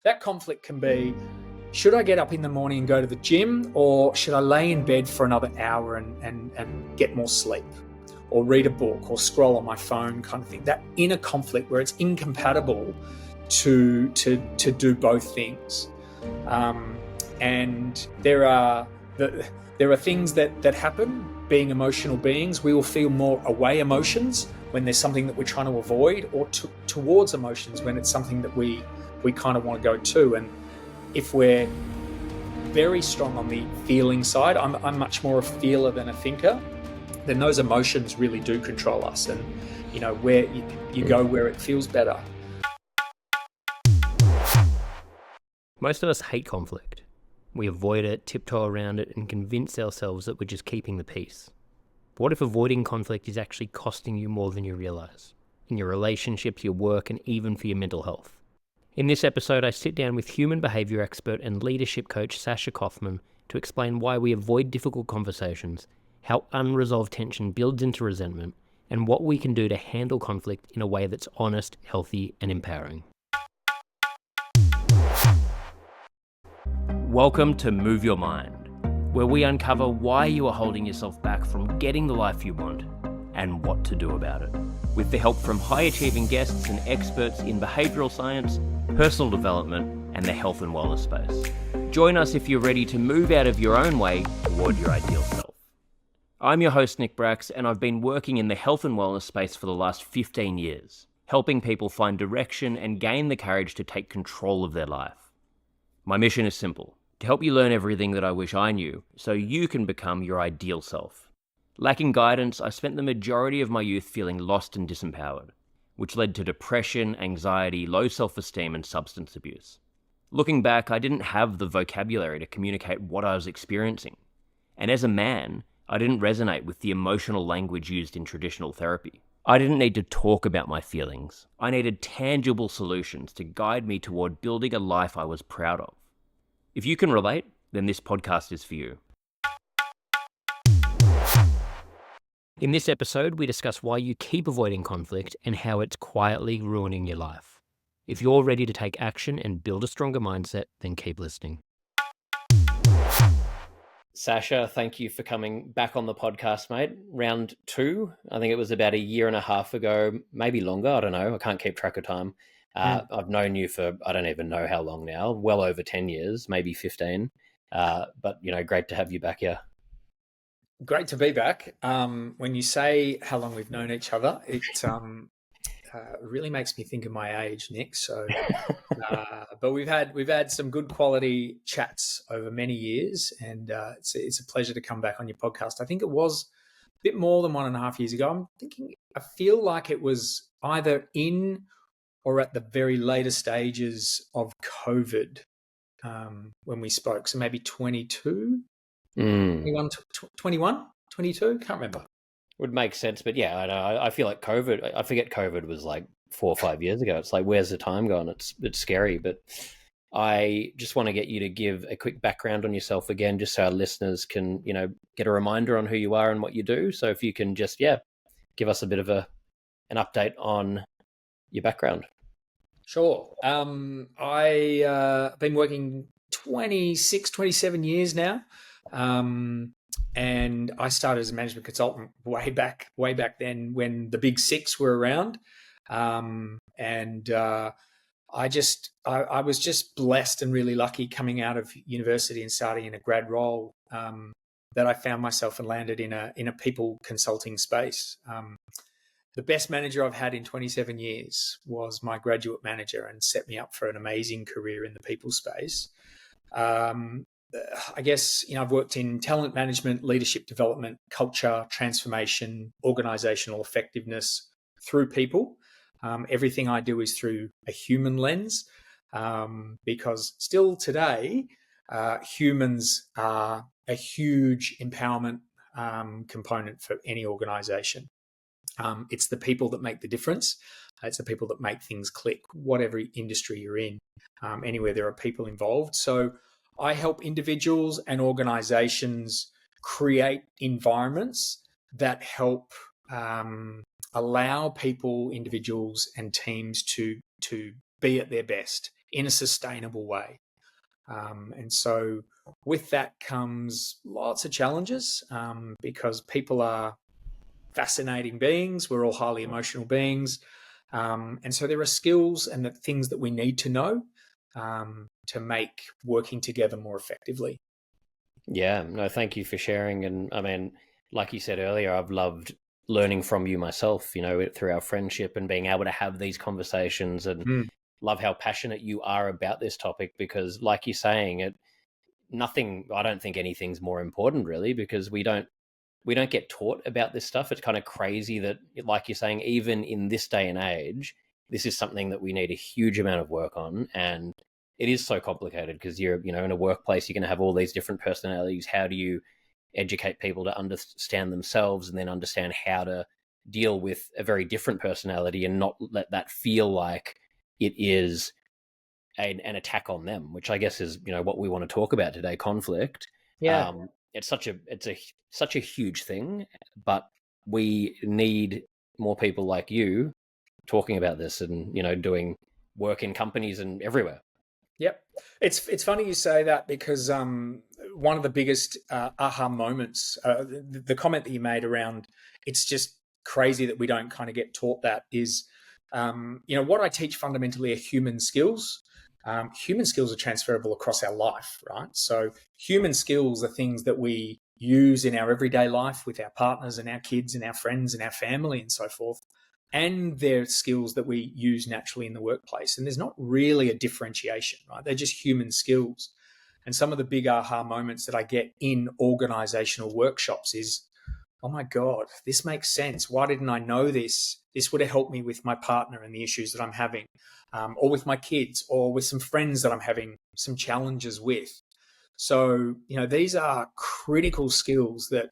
That conflict can be, should I get up in the morning and go to the gym, or should I lay in bed for another hour and get more sleep, or read a book, or scroll on my phone, kind of thing. That inner conflict where it's incompatible to do both things. And there are things that happen. Being emotional beings, we will feel more away emotions when there's something that we're trying to avoid, or towards emotions when it's something that we kind of want to go to. And if we're very strong on the feeling side, I'm much more a feeler than a thinker, then those emotions really do control us. And where you go where it feels better. Most of us hate conflict. We avoid it, tiptoe around it, and convince ourselves that we're just keeping the peace. But what if avoiding conflict is actually costing you more than you realize? In your relationships, your work, and even for your mental health. In this episode, I sit down with human behavior expert and leadership coach Sacha Koffman to explain why we avoid difficult conversations, how unresolved tension builds into resentment, and what we can do to handle conflict in a way that's honest, healthy, and empowering. Welcome to Move Your Mind, where we uncover why you are holding yourself back from getting the life you want and what to do about it. With the help from high-achieving guests and experts in behavioural science, personal development, and the health and wellness space. Join us if you're ready to move out of your own way toward your ideal self. I'm your host, nickbracks, and I've been working in the health and wellness space for the last 15 years, helping people find direction and gain the courage to take control of their life. My mission is simple: to help you learn everything that I wish I knew, so you can become your ideal self. Lacking guidance, I spent the majority of my youth feeling lost and disempowered, which led to depression, anxiety, low self-esteem, and substance abuse. Looking back, I didn't have the vocabulary to communicate what I was experiencing. And as a man, I didn't resonate with the emotional language used in traditional therapy. I didn't need to talk about my feelings. I needed tangible solutions to guide me toward building a life I was proud of. If you can relate, then this podcast is for you. In this episode, we discuss why you keep avoiding conflict and how it's quietly ruining your life. If you're ready to take action and build a stronger mindset, then keep listening. Sacha, thank you for coming back on the podcast, mate. Round 2, I think it was about a year and a half ago, maybe longer, I don't know, I can't keep track of time. I've known you for, I don't even know how long now, well over 10 years, maybe 15. But, great to have you back here. Great to be back. When you say how long we've known each other, it really makes me think of my age, Nick. So, but we've had some good quality chats over many years, and it's a pleasure to come back on your podcast. I think it was a bit more than 1.5 years ago. I feel like it was either in or at the very later stages of COVID when we spoke. So maybe 22. 21, 21, 22, can't remember. Would make sense, but yeah, I know. I feel like COVID, I forget COVID was like 4 or 5 years ago. It's like, where's the time gone? It's scary, but I just want to get you to give a quick background on yourself again, just so our listeners can, get a reminder on who you are and what you do. So if you can just, give us a bit of an update on your background. Sure. I've been working 26, 27 years now. And I started as a management consultant way back then when the big 6 were around. I was just blessed and really lucky coming out of university and starting in a grad role, that I found myself and landed in a people consulting space. The best manager I've had in 27 years was my graduate manager and set me up for an amazing career in the people space. I guess, I've worked in talent management, leadership development, culture, transformation, organizational effectiveness through people. Everything I do is through a human lens, because still today, humans are a huge empowerment component for any organization. It's the people that make the difference. It's the people that make things click, whatever industry you're in, anywhere there are people involved. So I help individuals and organizations create environments that help allow people, individuals and teams to be at their best in a sustainable way. And so with that comes lots of challenges, because people are fascinating beings. We're all highly emotional beings. And so there are skills and the things that we need to know to make working together more effectively. Yeah, no, thank you for sharing. And I mean, like you said earlier, I've loved learning from you myself, through our friendship and being able to have these conversations, and Mm. love how passionate you are about this topic, because like you're saying, I don't think anything's more important really, because we don't get taught about this stuff. It's kind of crazy that, like you're saying, even in this day and age, this is something that we need a huge amount of work on. And it is so complicated because you're, in a workplace, you're going to have all these different personalities. How do you educate people to understand themselves and then understand how to deal with a very different personality and not let that feel like it is an attack on them, which I guess is, what we want to talk about today, conflict. Yeah. It's such a huge thing, but we need more people like you talking about this and, doing work in companies and everywhere. Yep. It's funny you say that, because one of the biggest aha moments, the comment that you made around it's just crazy that we don't kind of get taught that is, what I teach fundamentally are human skills. Human skills are transferable across our life, right? So human skills are things that we use in our everyday life with our partners and our kids and our friends and our family and so forth. And they're skills that we use naturally in the workplace. And there's not really a differentiation, right? They're just human skills. And some of the big aha moments that I get in organizational workshops is, oh my God, this makes sense. Why didn't I know this? This would have helped me with my partner and the issues that I'm having, or with my kids, or with some friends that I'm having some challenges with. So, these are critical skills that,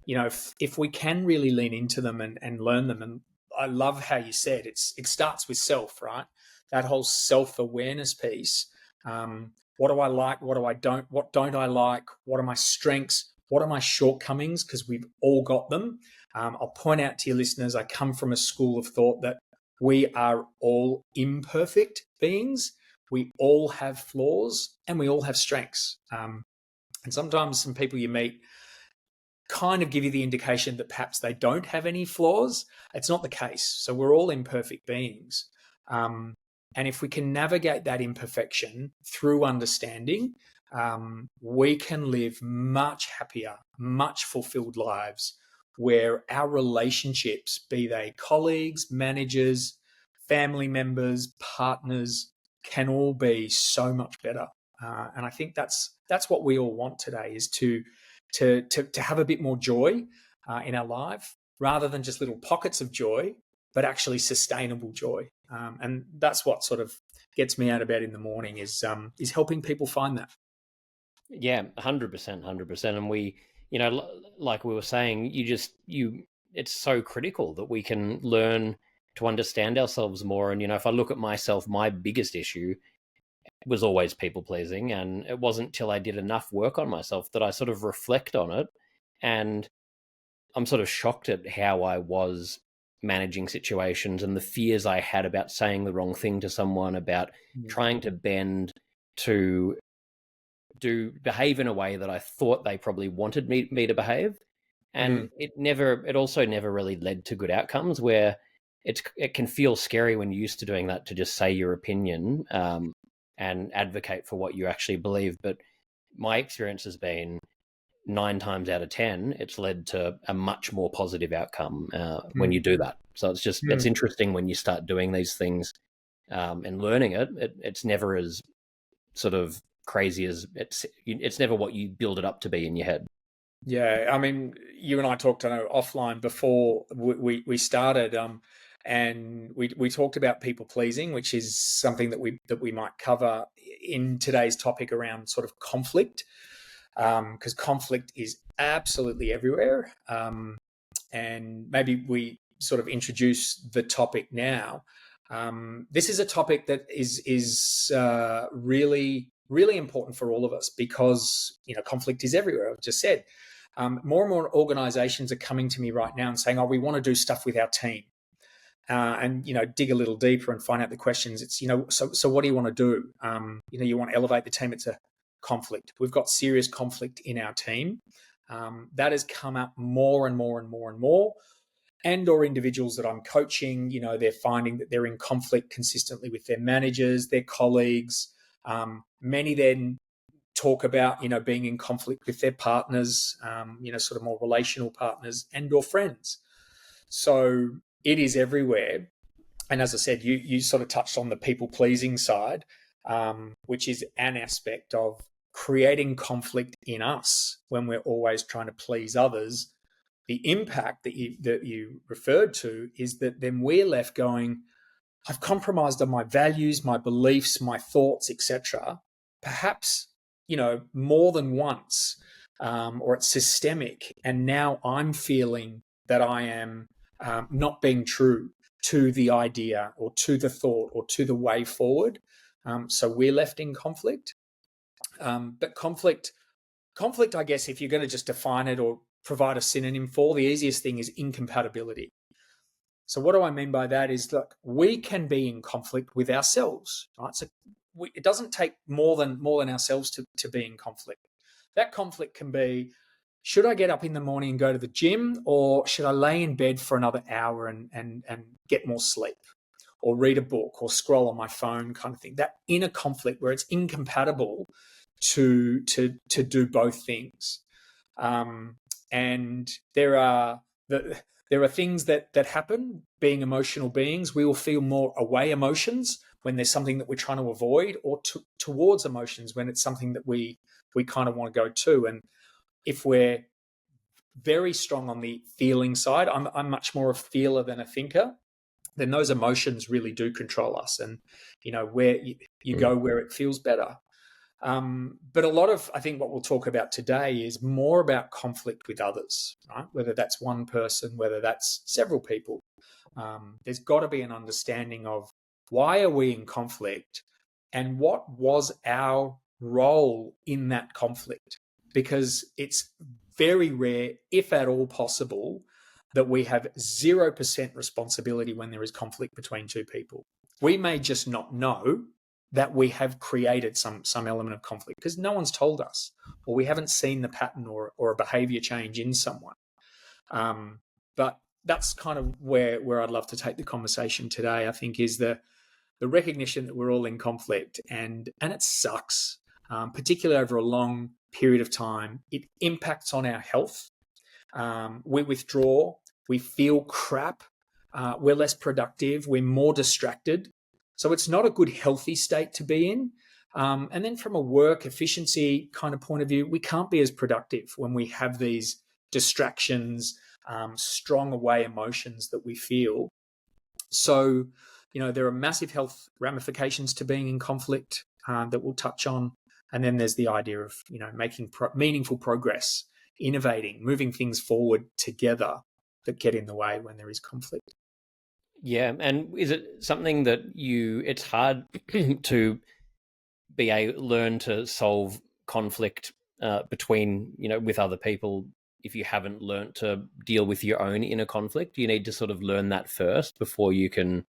if we can really lean into them and learn them. And I love how you said it starts with self, right? That whole self-awareness piece. What do I like? What don't I like? What are my strengths? What are my shortcomings? Because we've all got them. I'll point out to your listeners, I come from a school of thought that we are all imperfect beings. We all have flaws and we all have strengths. And sometimes some people you meet kind of give you the indication that perhaps they don't have any flaws. It's not the case. So we're all imperfect beings. And if we can navigate that imperfection through understanding, we can live much happier, much fulfilled lives where our relationships, be they colleagues, managers, family members, partners, can all be so much better. And I think that's what we all want today, is to have a bit more joy in our life, rather than just little pockets of joy, but actually sustainable joy. And that's what sort of gets me out of bed in the morning, is helping people find that. Yeah, 100%, 100%. And we, like we were saying, it's so critical that we can learn to understand ourselves more. And, if I look at myself, my biggest issue was always people pleasing. And it wasn't till I did enough work on myself that I sort of reflect on it. And I'm sort of shocked at how I was managing situations and the fears I had about saying the wrong thing to someone, about trying to bend to behave in a way that I thought they probably wanted me to behave. And it also never really led to good outcomes, where it can feel scary when you're used to doing that, to just say your opinion, and advocate for what you actually believe. But my experience has been 9 times out of 10, it's led to a much more positive outcome when you do that. So it's interesting when you start doing these things and learning it's never as sort of crazy as it's never what you build it up to be in your head. Yeah, I mean, you and I talked offline before we started, and we talked about people pleasing, which is something that we might cover in today's topic around sort of conflict, because conflict is absolutely everywhere. And maybe we sort of introduce the topic now. This is a topic that is really really important for all of us, because conflict is everywhere. I've just said. More and more organizations are coming to me right now and saying, oh, we want to do stuff with our team. and dig a little deeper and find out the questions. It's so what do you want to do? You want to elevate the team. It's a conflict. We've got serious conflict in our team. That has come up more and more and more and more. And or individuals that I'm coaching, they're finding that they're in conflict consistently with their managers, their colleagues. Many then talk about being in conflict with their partners, sort of more relational partners and or friends. So it is everywhere. And as I said, you sort of touched on the people pleasing side, which is an aspect of creating conflict in us when we're always trying to please others. The impact that you referred to is that then we're left going, I've compromised on my values, my beliefs, my thoughts, etc. Perhaps more than once, or it's systemic, and now I'm feeling that I am not being true to the idea or to the thought or to the way forward. So we're left in conflict. But conflict, I guess, if you're going to just define it or provide a synonym for, the easiest thing is incompatibility. So what do I mean by that is, look, we can be in conflict with ourselves, right? So it doesn't take more than ourselves to be in conflict. That conflict can be, should I get up in the morning and go to the gym, or should I lay in bed for another hour and get more sleep, or read a book or scroll on my phone, kind of thing. That inner conflict where it's incompatible to do both things. And there are things that happen. Being emotional beings, we will feel more away emotions when there's something that we're trying to avoid, or towards emotions when it's something that we kind of want to go to. And if we're very strong on the feeling side, I'm much more a feeler than a thinker, then those emotions really do control us. And where you go where it feels better. But a lot of, I think, what we'll talk about today is more about conflict with others, right? Whether that's one person, whether that's several people. There's got to be an understanding of why are we in conflict and what was our role in that conflict? Because it's very rare, if at all possible, that we have 0% responsibility when there is conflict between two people. We may just not know that we have created some element of conflict because no one's told us, or we haven't seen the pattern or a behavior change in someone. But that's kind of where I'd love to take the conversation today, I think, is the recognition that we're all in conflict, and it sucks, particularly over a long period of time. It impacts on our health. We withdraw, we feel crap, we're less productive, we're more distracted. So it's not a good, healthy state to be in. And then from a work efficiency kind of point of view, we can't be as productive when we have these distractions, strong away emotions that we feel. So, there are massive health ramifications to being in conflict that we'll touch on. And then there's the idea of, making meaningful progress, innovating, moving things forward together that get in the way when there is conflict. Yeah, and is it something that it's hard to learn to solve conflict between, with other people if you haven't learned to deal with your own inner conflict? You need to sort of learn that first before you can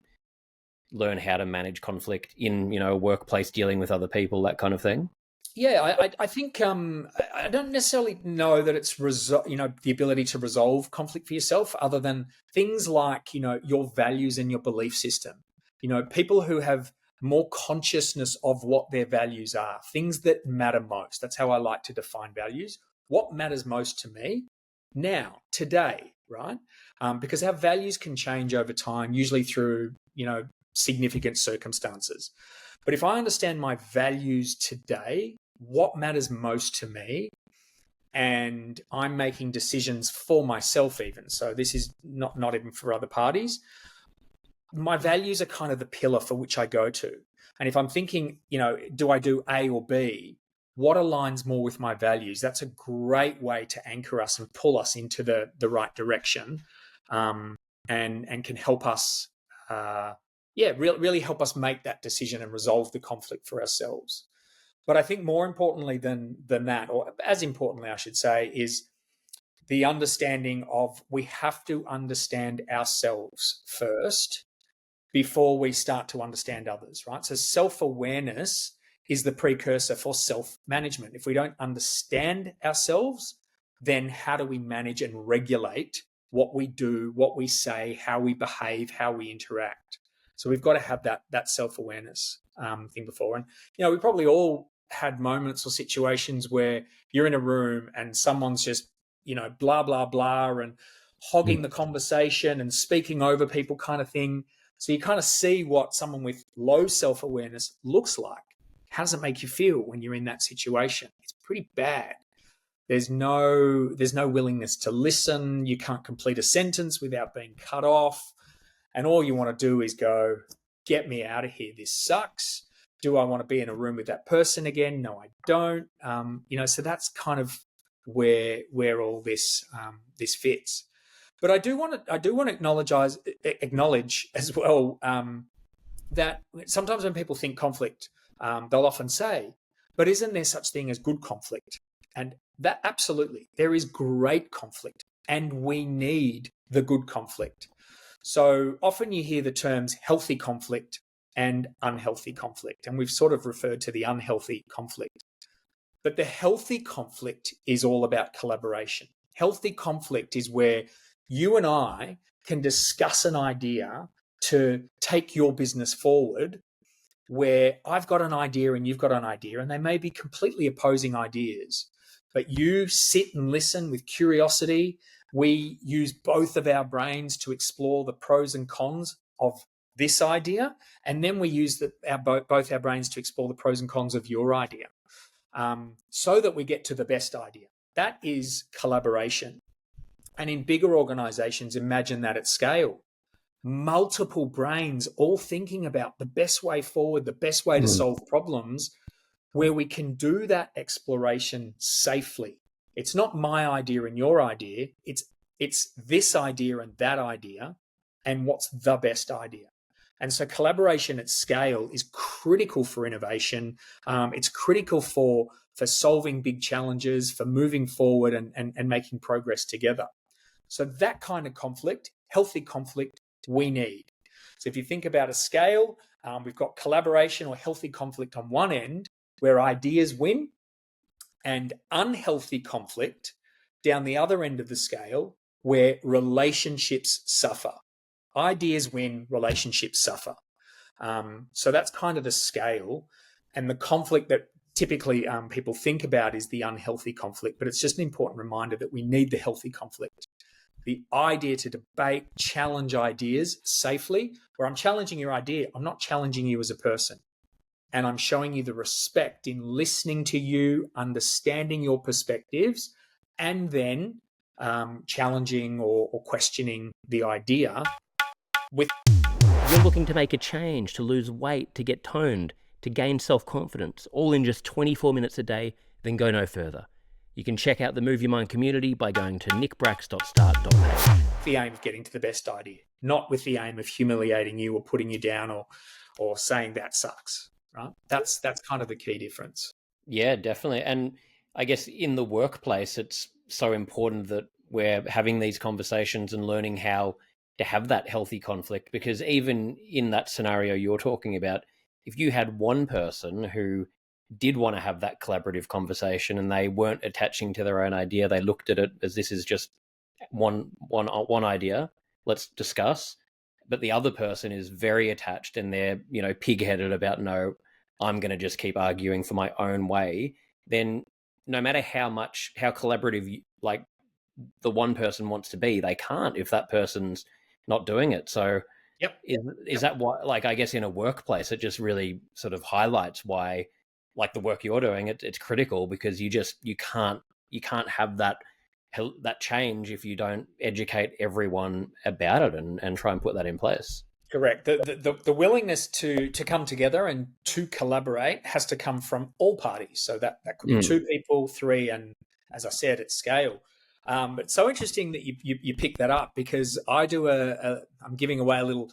learn how to manage conflict in, a workplace, dealing with other people, that kind of thing. Yeah, I think I don't necessarily know that it's the ability to resolve conflict for yourself, other than things like your values and your belief system. People who have more consciousness of what their values are, things that matter most. That's how I like to define values. What matters most to me now, today, right? Because our values can change over time, usually through significant circumstances. But if I understand my values today, what matters most to me, and I'm making decisions for myself even, so this is not even for other parties, my values are kind of the pillar for which I go to. And if I'm thinking, do I do A or B, what aligns more with my values? That's a great way to anchor us and pull us into the right direction, and can help us really help us make that decision and resolve the conflict for ourselves. But I think more importantly than that, or as importantly, I should say, is the understanding of we have to understand ourselves first before we start to understand others, right? So self-awareness is the precursor for self-management. If we don't understand ourselves, then how do we manage and regulate what we do, what we say, how we behave, how we interact? So we've got to have that self-awareness thing before. And, we probably all had moments or situations where you're in a room and someone's just, blah, blah, blah, and hogging the conversation and speaking over people kind of thing. So you kind of see what someone with low self-awareness looks like. How does it make you feel when you're in that situation? It's pretty bad. There's no willingness to listen. You can't complete a sentence without being cut off. And all you want to do is go, get me out of here. This sucks. Do I want to be in a room with that person again? No, I don't. So that's kind of where all this fits. But I do want to acknowledge as well that sometimes when people think conflict, they'll often say, "But isn't there such thing as good conflict?" And that absolutely, there is great conflict, and we need the good conflict. So often you hear the terms healthy conflict and unhealthy conflict, and we've sort of referred to the unhealthy conflict. But the healthy conflict is all about collaboration. Healthy conflict is where you and I can discuss an idea to take your business forward, where I've got an idea and you've got an idea, and they may be completely opposing ideas, but you sit and listen with curiosity. We use both of our brains to explore the pros and cons of this idea, and then we use both our brains to explore the pros and cons of your idea, so that we get to the best idea. That is collaboration. And in bigger organizations, imagine that at scale. Multiple brains all thinking about the best way forward, the best way to solve problems, where we can do that exploration safely. It's not my idea and your idea. It's this idea and that idea, and what's the best idea. And so collaboration at scale is critical for innovation. It's critical for solving big challenges, for moving forward and making progress together. So that kind of conflict, healthy conflict, we need. So if you think about a scale, we've got collaboration or healthy conflict on one end, where ideas win, and unhealthy conflict down the other end of the scale, where relationships suffer. Ideas win, relationships suffer. So that's kind of the scale. And the conflict that typically people think about is the unhealthy conflict, but it's just an important reminder that we need the healthy conflict. The idea to debate, challenge ideas safely, where I'm challenging your idea, I'm not challenging you as a person. And I'm showing you the respect in listening to you, understanding your perspectives, and then challenging or questioning the idea. You're looking to make a change, to lose weight, to get toned, to gain self-confidence, all in just 24 minutes a day, then go no further. You can check out the Move Your Mind community by going to nickbracks.start.page. The aim of getting to the best idea, not with the aim of humiliating you or putting you down or saying that sucks, right? That's kind of the key difference. Yeah, definitely. And I guess in the workplace, it's so important that we're having these conversations and learning how to have that healthy conflict, because even in that scenario you're talking about, if you had one person who did want to have that collaborative conversation and they weren't attaching to their own idea, they looked at it as this is just one idea, let's discuss. But the other person is very attached and they're, pig-headed about, no, I'm going to just keep arguing for my own way. Then no matter how collaborative like the one person wants to be, they can't if that person's not doing it. So Yep. Is that why, like, I guess in a workplace, it just really sort of highlights why, like the work you're doing, it's critical, because you can't have that change if you don't educate everyone about it and try and put that in place. Correct. The willingness to come together and to collaborate has to come from all parties. So that could be two people, three, and as I said, at scale. But so interesting that you pick that up, because I do I'm giving away a little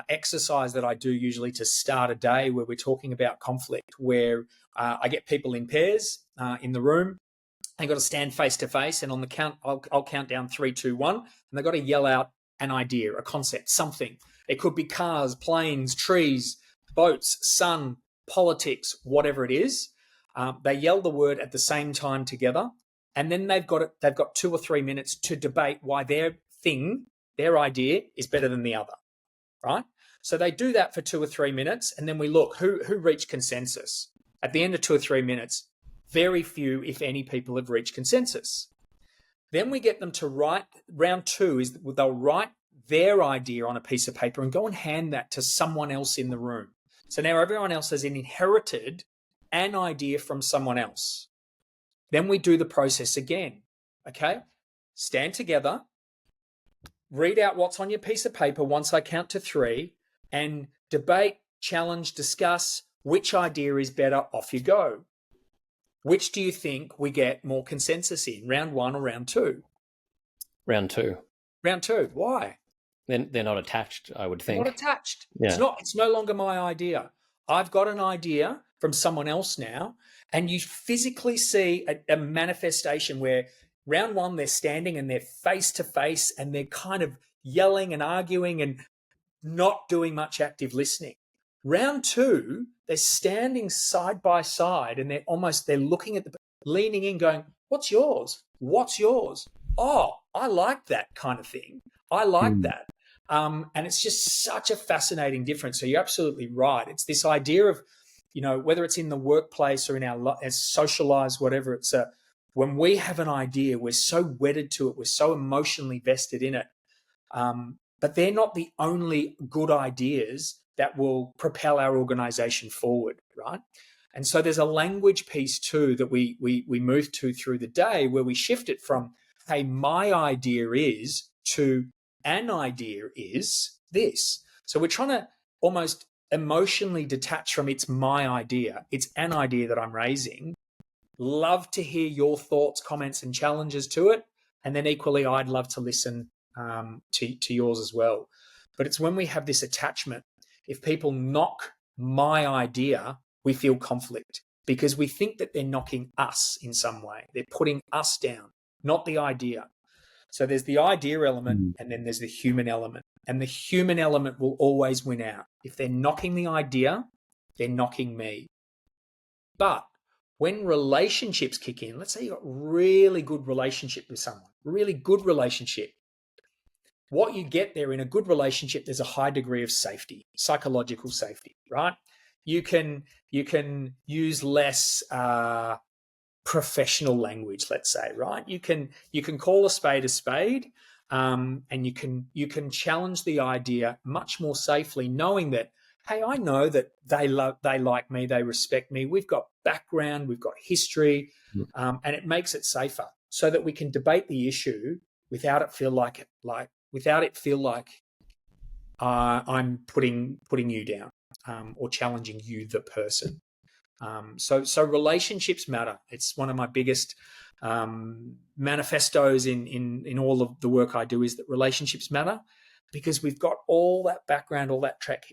exercise that I do usually to start a day, where we're talking about conflict, where I get people in pairs in the room. They've got to stand face to face, and on the count, I'll count down 3, 2, 1, and they've got to yell out an idea, a concept, something. It could be cars, planes, trees, boats, sun, politics, whatever it is. They yell the word at the same time together, and then they've got 2 or 3 minutes to debate why their idea is better than the other, right? So they do that for 2 or 3 minutes, and then we look who reached consensus. At the end of 2 or 3 minutes, very few, if any, people have reached consensus. Then we get them to write. Round 2 is they'll write their idea on a piece of paper and go and hand that to someone else in the room. So now everyone else has inherited an idea from someone else. Then we do the process again. Okay? Stand together, read out what's on your piece of paper once I count to 3, and debate, challenge, discuss which idea is better. Off you go. Which do you think we get more consensus in, round 1 or round 2? Round 2. Round 2. Why? They're not attached, I would think. Not attached. Yeah. It's no longer my idea. I've got an idea from someone else now, and you physically see a manifestation where round 1 they're standing and they're face to face and they're kind of yelling and arguing and not doing much active listening. Round 2, they're standing side by side and they're looking at leaning in going, what's yours? What's yours? Oh, I like that kind of thing. I like that. And it's just such a fascinating difference. So you're absolutely right. It's this idea of, whether it's in the workplace or in our as socialized, whatever, when we have an idea, we're so wedded to it. We're so emotionally vested in it. But they're not the only good ideas that will propel our organization forward, right? And so there's a language piece too that we move to through the day where we shift it from, hey, my idea is, to an idea is this. So we're trying to almost emotionally detach from it's my idea. It's an idea that I'm raising. Love to hear your thoughts, comments, and challenges to it. And then equally, I'd love to listen to yours as well. But it's when we have this attachment, if people knock my idea, we feel conflict because we think that they're knocking us in some way. They're putting us down, not the idea. So there's the idea element and then there's the human element. And the human element will always win out. If they're knocking the idea, they're knocking me. But when relationships kick in, let's say you've got really good relationship with someone, really good relationship. What you get there in a good relationship, there's a high degree of safety, psychological safety, right? You can use less professional language, let's say, right? You can call a spade, and you can challenge the idea much more safely, knowing that, hey, I know that they like me, they respect me. We've got background, we've got history, and it makes it safer, so that we can debate the issue without it feel like I'm putting you down or challenging you, the person. So relationships matter. It's one of my biggest manifestos in all of the work I do, is that relationships matter, because we've got all that background, all that track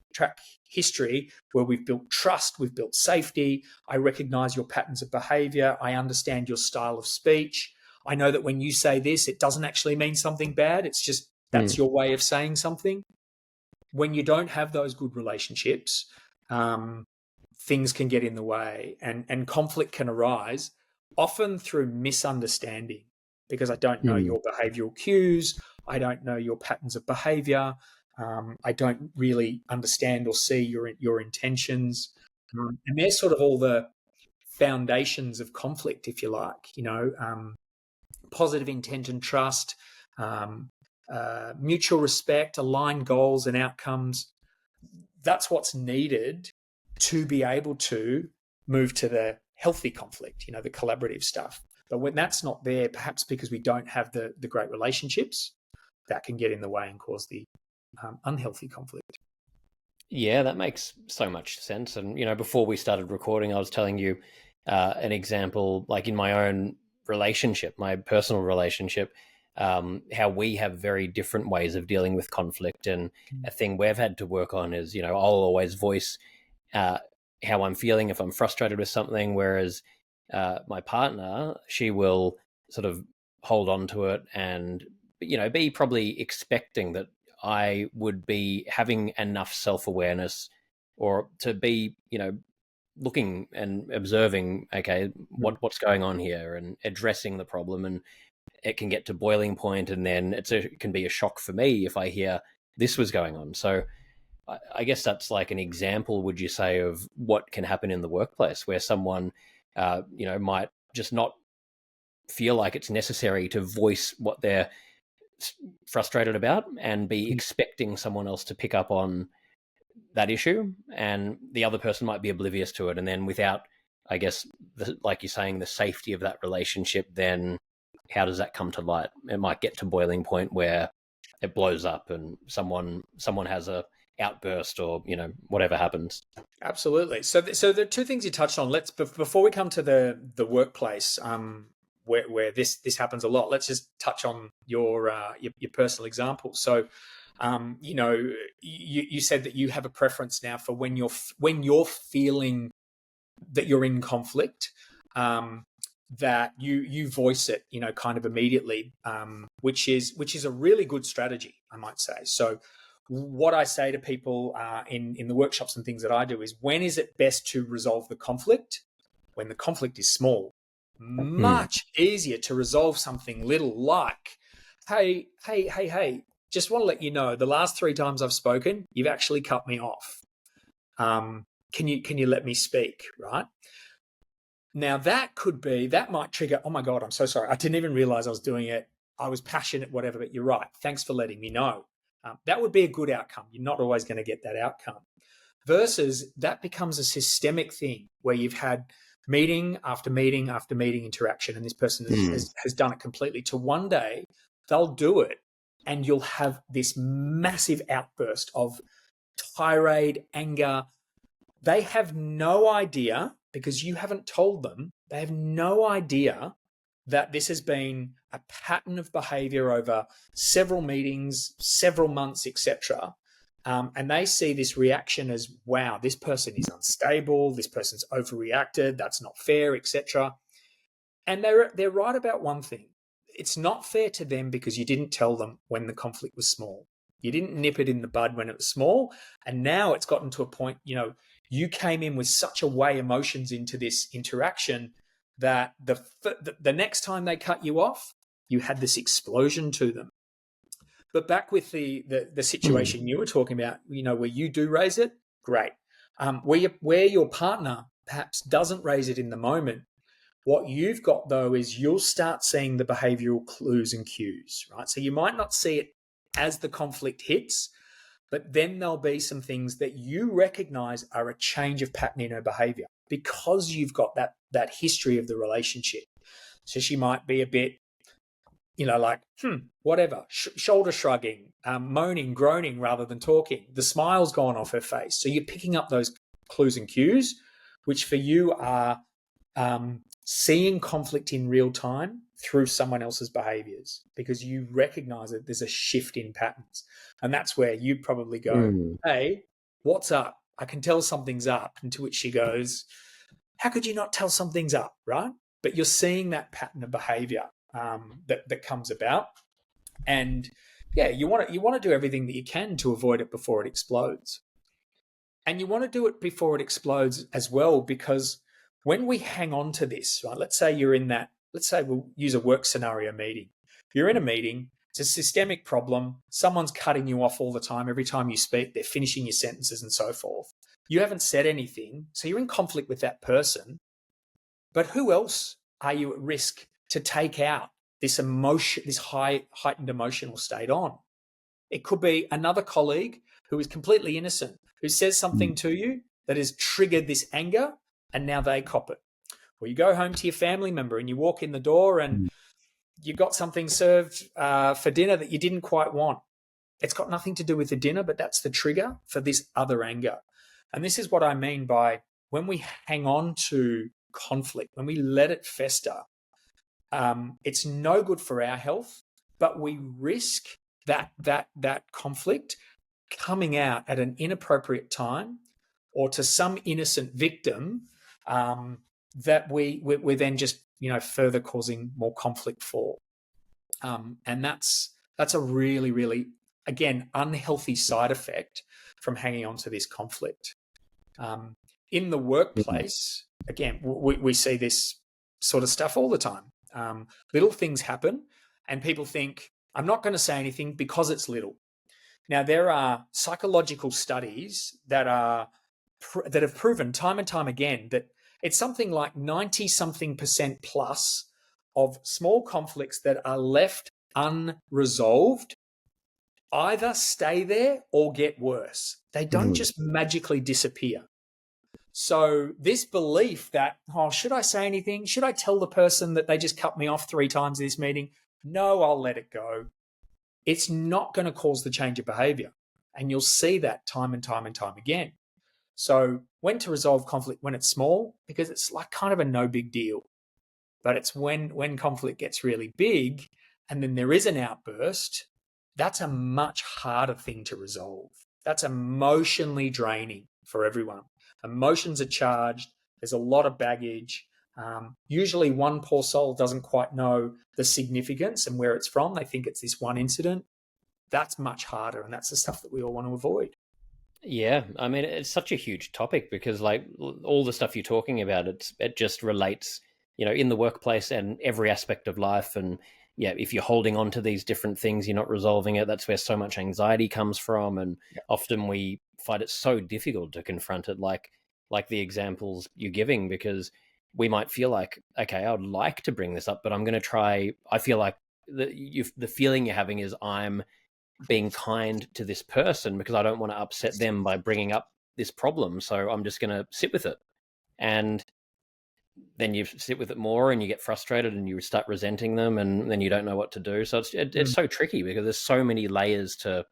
history where we've built trust, we've built safety. I recognize your patterns of behavior. I understand your style of speech. I know that when you say this, it doesn't actually mean something bad. It's just that's your way of saying something. When you don't have those good relationships, things can get in the way, and conflict can arise, often through misunderstanding, because I don't know your behavioral cues. I don't know your patterns of behavior. I don't really understand or see your intentions. And they're sort of all the foundations of conflict, if you like, positive intent and trust, mutual respect, aligned goals and outcomes. That's what's needed to be able to move to the healthy conflict, the collaborative stuff. But when that's not there, perhaps because we don't have the great relationships, that can get in the way and cause the unhealthy conflict. Yeah, that makes so much sense. And, before we started recording, I was telling you an example, like in my own relationship, my personal relationship, how we have very different ways of dealing with conflict. And a thing we've had to work on is, I'll always voice how I'm feeling if I'm frustrated with something, whereas my partner, she will sort of hold on to it and, be probably expecting that I would be having enough self-awareness, or to be, looking and observing, okay, what's going on here, and addressing the problem. And it can get to boiling point, and then it can be a shock for me if I hear this was going on. So I guess that's like an example, would you say, of what can happen in the workplace, where someone, might just not feel like it's necessary to voice what they're frustrated about, and be expecting someone else to pick up on that issue, and the other person might be oblivious to it. And then without, I guess, like you're saying, the safety of that relationship, then how does that come to light? It might get to boiling point where it blows up and someone has a outburst, or whatever happens. Absolutely. So the two things you touched on. Let's before we come to the workplace, where this happens a lot. Let's just touch on your personal example. So, you said that you have a preference now for when you're feeling that you're in conflict, that you voice it, kind of immediately, which is a really good strategy, I might say. So what I say to people in the workshops and things that I do is, when is it best to resolve the conflict? When the conflict is small. Much easier to resolve something little like, hey, just want to let you know, the last 3 times I've spoken, you've actually cut me off. Can you let me speak, right? Now that might trigger, oh my God, I'm so sorry. I didn't even realize I was doing it. I was passionate, whatever, but you're right. Thanks for letting me know. That would be a good outcome. You're not always going to get that outcome. Versus that becomes a systemic thing where you've had meeting after meeting after meeting interaction, and this person has done it completely, to one day they'll do it and you'll have this massive outburst of tirade, anger. They have no idea, because you haven't told them, they have no idea that this has been a pattern of behavior over several meetings, several months, etc. And they see this reaction as, wow, this person is unstable, this person's overreacted, that's not fair, etc. And they're right about one thing. It's not fair to them because you didn't tell them when the conflict was small. You didn't nip it in the bud when it was small. And now it's gotten to a point, you came in with such a way emotions into this interaction that the next time they cut you off, you had this explosion to them. But back with the situation you were talking about, where you do raise it, great. Where your partner perhaps doesn't raise it in the moment, what you've got though is you'll start seeing the behavioral clues and cues, right? So you might not see it as the conflict hits, but then there'll be some things that you recognize are a change of pattern in her behavior because you've got that history of the relationship. So she might be a bit, like, whatever, shoulder shrugging, moaning, groaning rather than talking. The smile's gone off her face. So you're picking up those clues and cues, which for you are seeing conflict in real time through someone else's behaviors, because you recognize that there's a shift in patterns. And that's where you probably go, hey, what's up? I can tell something's up. And to which she goes, how could you not tell something's up, right? But you're seeing that pattern of behavior that comes about. And yeah, you want to do everything that you can to avoid it before it explodes. And you want to do it before it explodes as well, because when we hang on to this, right, let's say we'll use a work scenario meeting. You're in a meeting, it's a systemic problem. Someone's cutting you off all the time. Every time you speak, they're finishing your sentences and so forth. You haven't said anything, so you're in conflict with that person. But who else are you at risk to take out this emotion, this heightened emotional state on? It could be another colleague who is completely innocent, who says something to you that has triggered this anger, and now they cop it. Or you go home to your family member and you walk in the door and you got something served for dinner that you didn't quite want. It's got nothing to do with the dinner, but that's the trigger for this other anger. And this is what I mean by, when we hang on to conflict, when we let it fester, it's no good for our health, but we risk that conflict coming out at an inappropriate time or to some innocent victim, that we're then just further causing more conflict for. And that's a really, really again, unhealthy side effect from hanging on to this conflict. In the workplace, again, we see this sort of stuff all the time. Little things happen, and people think, I'm not going to say anything because it's little. Now, there are psychological studies that have proven time and time again that it's something like 90-something% plus of small conflicts that are left unresolved either stay there or get worse. They don't just magically disappear. So this belief that, should I say anything? Should I tell the person that they just cut me off 3 times in this meeting? No, I'll let it go. It's not going to cause the change of behavior. And you'll see that time and time and time again. So when to resolve conflict when it's small, because it's like kind of a no big deal. But it's when conflict gets really big and then there is an outburst, that's a much harder thing to resolve. That's emotionally draining for everyone. Emotions are charged. There's a lot of baggage. Usually one poor soul doesn't quite know the significance and where it's from. They think it's this one incident. That's much harder, and that's the stuff that we all want to avoid. Yeah, I mean, it's such a huge topic because, like, all the stuff you're talking about, it just relates, in the workplace and every aspect of life. And yeah, if you're holding on to these different things, you're not resolving it. That's where so much anxiety comes from, and often we find it so difficult to confront it. Like the examples you're giving, because we might feel like, okay, I would like to bring this up, but I'm going to try. I feel like the feeling you're having is I'm being kind to this person because I don't want to upset them by bringing up this problem. So I'm just going to sit with it. And then you sit with it more and you get frustrated and you start resenting them, and then you don't know what to do. So it's so tricky because there's so many layers to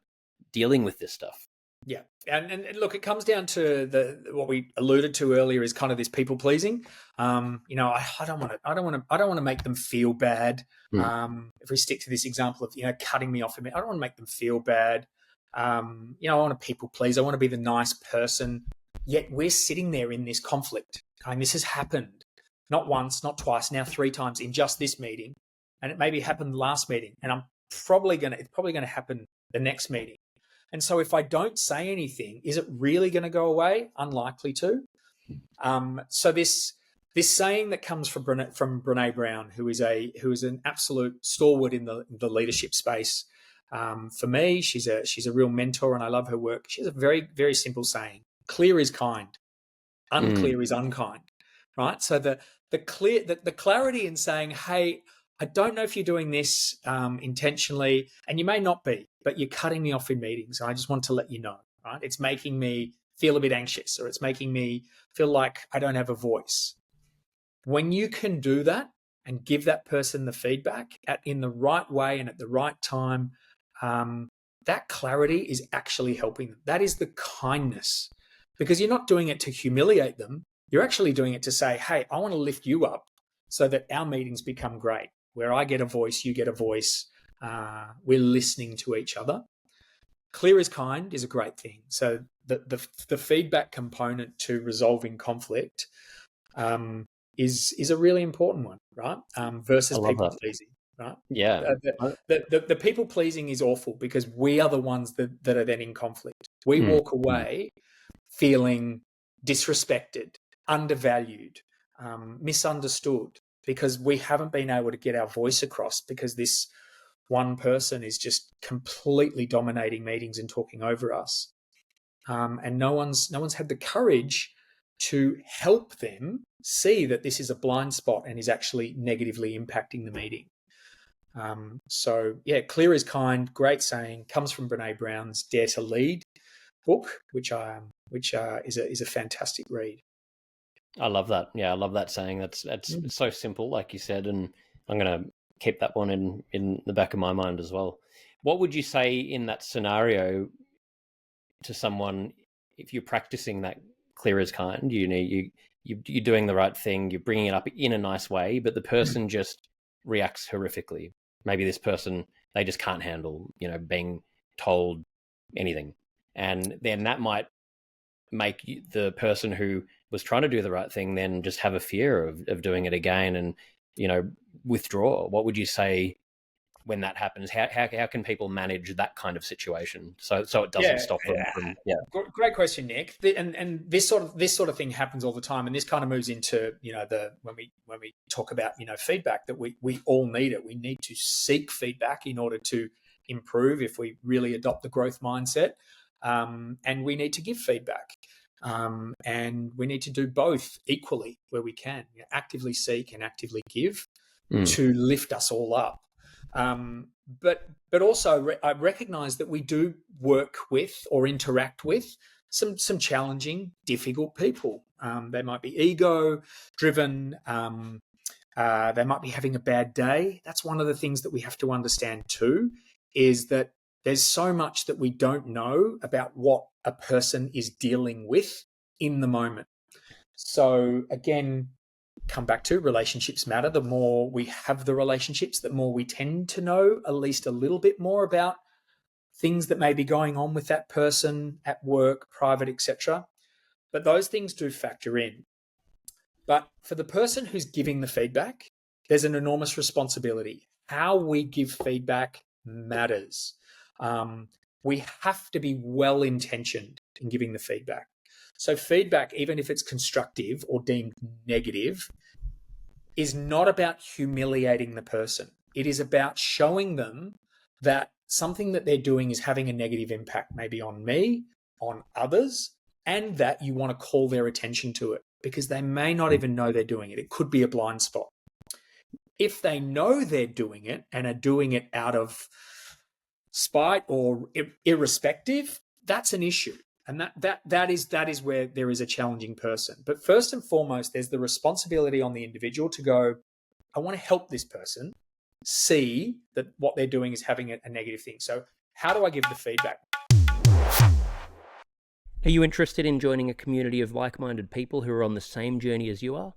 dealing with this stuff. Yeah. And look, it comes down to what we alluded to earlier is kind of this people pleasing. I don't want to make them feel bad. If we stick to this example of, cutting me off, I don't want to make them feel bad. I want to people please. I want to be the nice person. Yet we're sitting there in this conflict. This has happened not once, not twice, now 3 times in just this meeting. And it maybe happened last meeting. And it's probably going to happen the next meeting. And so if I don't say anything, is it really going to go away? Unlikely to. So this saying that comes from Brené Brown, who is an absolute stalwart in the leadership space. For me, she's a real mentor, and I love her work. She has a very, very simple saying: clear is kind, unclear is unkind. Right. So the clarity in saying, hey, I don't know if you're doing this intentionally, and you may not be, but you're cutting me off in meetings. And I just want to let you know, right? It's making me feel a bit anxious, or it's making me feel like I don't have a voice. When you can do that and give that person the feedback in the right way and at the right time, that clarity is actually helping them. That is the kindness, because you're not doing it to humiliate them. You're actually doing it to say, hey, I want to lift you up so that our meetings become great, where I get a voice, you get a voice. We're listening to each other. Clear is kind is a great thing. So the feedback component to resolving conflict is a really important one, right? Versus people pleasing, right? Yeah. The people pleasing is awful because we are the ones that are then in conflict. We walk away feeling disrespected, undervalued, misunderstood, because we haven't been able to get our voice across because this one person is just completely dominating meetings and talking over us. And no one's had the courage to help them see that this is a blind spot and is actually negatively impacting the meeting. So yeah, clear is kind, great saying, comes from Brené Brown's Dare to Lead book, which is a fantastic read. I love that. Yeah, I love that saying. That's so simple, like you said, and I'm going to keep that one in the back of my mind as well. What would you say in that scenario to someone if you're practicing that clear as kind? You're doing the right thing, you're bringing it up in a nice way, but the person just reacts horrifically. Maybe this person, they just can't handle, being told anything, and then that might make the person who was trying to do the right thing then just have a fear of doing it again and, withdraw. What would you say when that happens? How can people manage that kind of situation so it doesn't Yeah, stop them from great question, Nick. And this sort of thing happens all the time, and this kind of moves into when we talk about feedback, that we all need it. We need to seek feedback in order to improve if we really adopt the growth mindset, and we need to give feedback. And we need to do both equally where we can, actively seek and actively give to lift us all up. But also I recognize that we do work with or interact with some challenging, difficult people. They might be ego driven. They might be having a bad day. That's one of the things that we have to understand too, is that there's so much that we don't know about what a person is dealing with in the moment. So again, come back to relationships matter. The more we have the relationships, the more we tend to know at least a little bit more about things that may be going on with that person at work, private, etc. But those things do factor in. But for the person who's giving the feedback, there's an enormous responsibility. How we give feedback matters. We have to be well-intentioned in giving the feedback. So feedback, even if it's constructive or deemed negative, is not about humiliating the person. It is about showing them that something that they're doing is having a negative impact, maybe on me, on others, and that you want to call their attention to it, because they may not even know they're doing it. It could be a blind spot. If they know they're doing it and are doing it out of spite or irrespective, that's an issue. And that is where there is a challenging person. But first and foremost, there's the responsibility on the individual to go, I want to help this person see that what they're doing is having a negative thing. So how do I give the feedback? Are you interested in joining a community of like-minded people who are on the same journey as you are?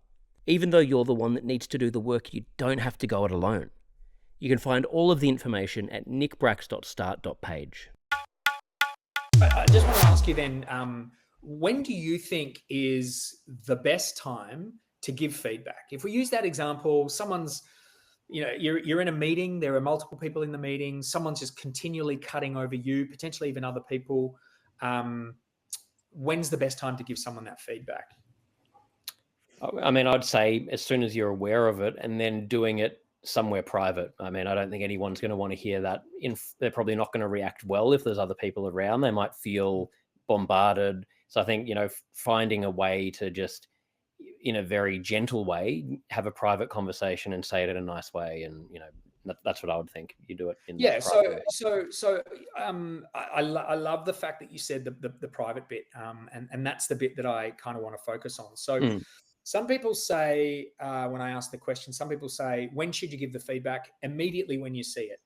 Even though you're the one that needs to do the work, you don't have to go it alone. You can find all of the information at nickbracks.start.page. I just want to ask you then, when do you think is the best time to give feedback? If we use that example, someone's, you're in a meeting, there are multiple people in the meeting, someone's just continually cutting over you, potentially even other people. When's the best time to give someone that feedback? I mean, I'd say as soon as you're aware of it, and then doing it somewhere private. I mean, I don't think anyone's going to want to hear that. They're probably not going to react well if there's other people around. They might feel bombarded. So I think, finding a way to just, in a very gentle way, have a private conversation and say it in a nice way. And, that's what I would think. You do it in private. So I love the fact that you said the private bit, and that's the bit that I kind of want to focus on. So some people say, when I ask the question, some people say, when should you give the feedback? Immediately when you see it.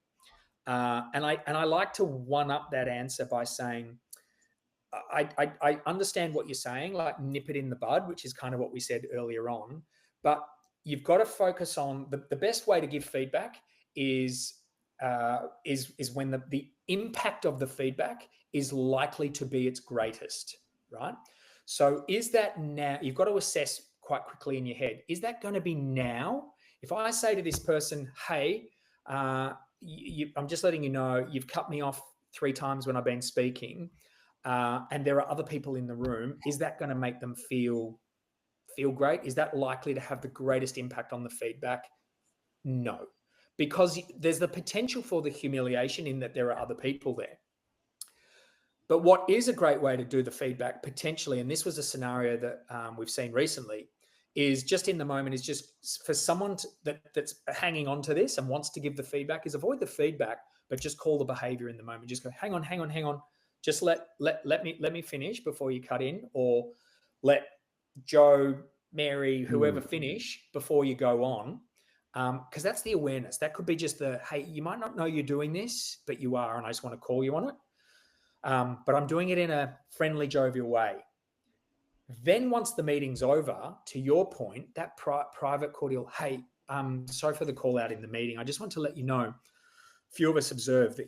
And I like to one up that answer by saying, I understand what you're saying, like nip it in the bud, which is kind of what we said earlier on. But you've got to focus on the best way to give feedback is when the impact of the feedback is likely to be its greatest, right? So is that now? You've got to assess quite quickly in your head. Is that going to be now? If I say to this person, hey, I'm just letting you know, you've cut me off 3 times when I've been speaking, and there are other people in the room, is that going to make them feel great? Is that likely to have the greatest impact on the feedback? No, because there's the potential for the humiliation in that there are other people there. But what is a great way to do the feedback potentially, and this was a scenario that we've seen recently, is just in the moment, is just for someone that's hanging on to this and wants to give the feedback, is avoid the feedback, but just call the behavior in the moment. Just go, hang on. Just let me finish before you cut in, or let Joe, Mary, whoever finish before you go on. Because that's the awareness. That could be just hey, you might not know you're doing this, but you are, and I just want to call you on it. But I'm doing it in a friendly, jovial way. Then once the meeting's over, to your point, that private cordial, hey, sorry for the call out in the meeting. I just want to let you know, a few of us observed that,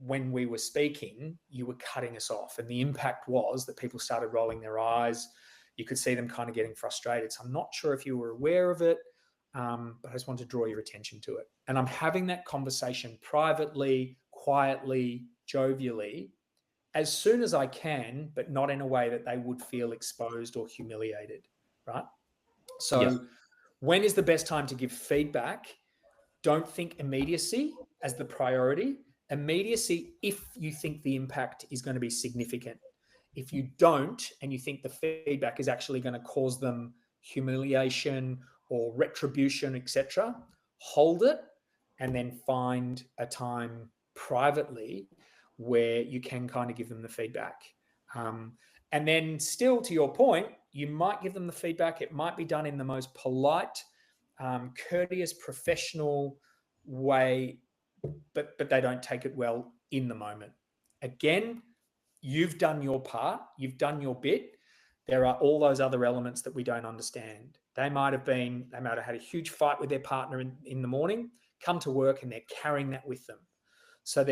when we were speaking, you were cutting us off. And the impact was that people started rolling their eyes. You could see them kind of getting frustrated. So I'm not sure if you were aware of it. but I just want to draw your attention to it. And I'm having that conversation privately, quietly, jovially, as soon as I can, but not in a way that they would feel exposed or humiliated, right? Yeah. So when is the best time to give feedback? Don't think immediacy as the priority. Immediacy if you think the impact is going to be significant. If you don't, and you think the feedback is actually going to cause them humiliation or retribution, etc., hold it and then find a time privately where you can kind of give them the feedback. And then, still to your point, you might give them the feedback. It might be done in the most polite, courteous, professional way, but they don't take it well in the moment. Again, you've done your part, you've done your bit. There are all those other elements that we don't understand. They might have had a huge fight with their partner in the morning, come to work, and they're carrying that with them. So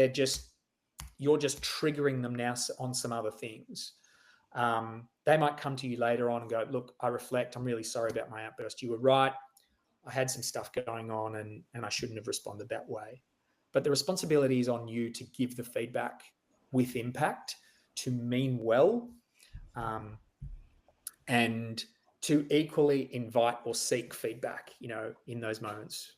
you're just triggering them now on some other things. They might come to you later on and go, look, I reflect, I'm really sorry about my outburst. You were right. I had some stuff going on and I shouldn't have responded that way. But the responsibility is on you to give the feedback with impact, to mean well, and to equally invite or seek feedback, in those moments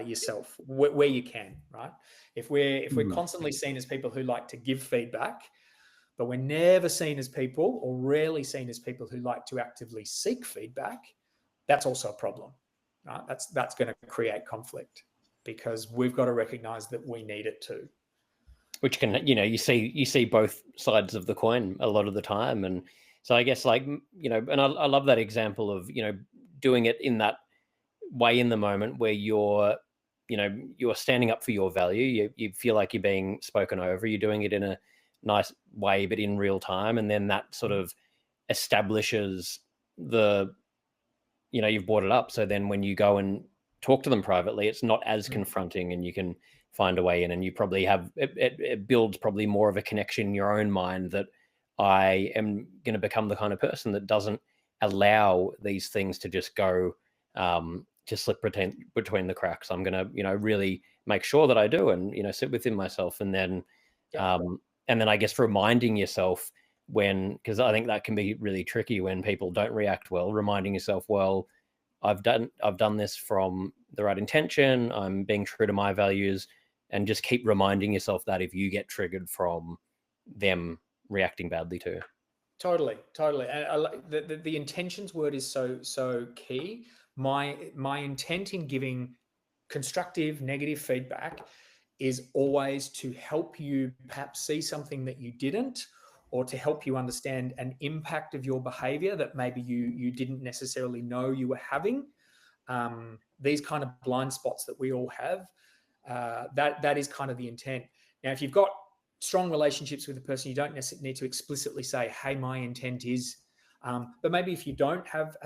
yourself, where you can, right? If we're constantly seen as people who like to give feedback, but we're never seen as people, or rarely seen as people, who like to actively seek feedback, that's also a problem, right? That's going to create conflict, because we've got to recognize that we need it too. Which can, you see both sides of the coin a lot of the time. And so I guess, and I love that example of, doing it in that way in the moment where you're standing up for your value. You feel like you're being spoken over. You're doing it in a nice way, but in real time. And then that sort of establishes you've brought it up. So then when you go and talk to them privately, it's not as confronting, and you can find a way in, and you probably have, it builds probably more of a connection in your own mind that I am going to become the kind of person that doesn't allow these things to just go, to slip between the cracks. I'm going to, really make sure that I do, and, sit within myself. And then, and then I guess reminding yourself because I think that can be really tricky when people don't react well, reminding yourself, well, I've done this from the right intention. I'm being true to my values, and just keep reminding yourself that if you get triggered from them reacting badly too. Totally. And the intentions word is so key. My intent in giving constructive, negative feedback is always to help you perhaps see something that you didn't, or to help you understand an impact of your behavior that maybe you didn't necessarily know you were having. These kind of blind spots that we all have, that is kind of the intent. Now, if you've got strong relationships with a person, you don't necessarily need to explicitly say, hey, my intent is, but maybe if you don't have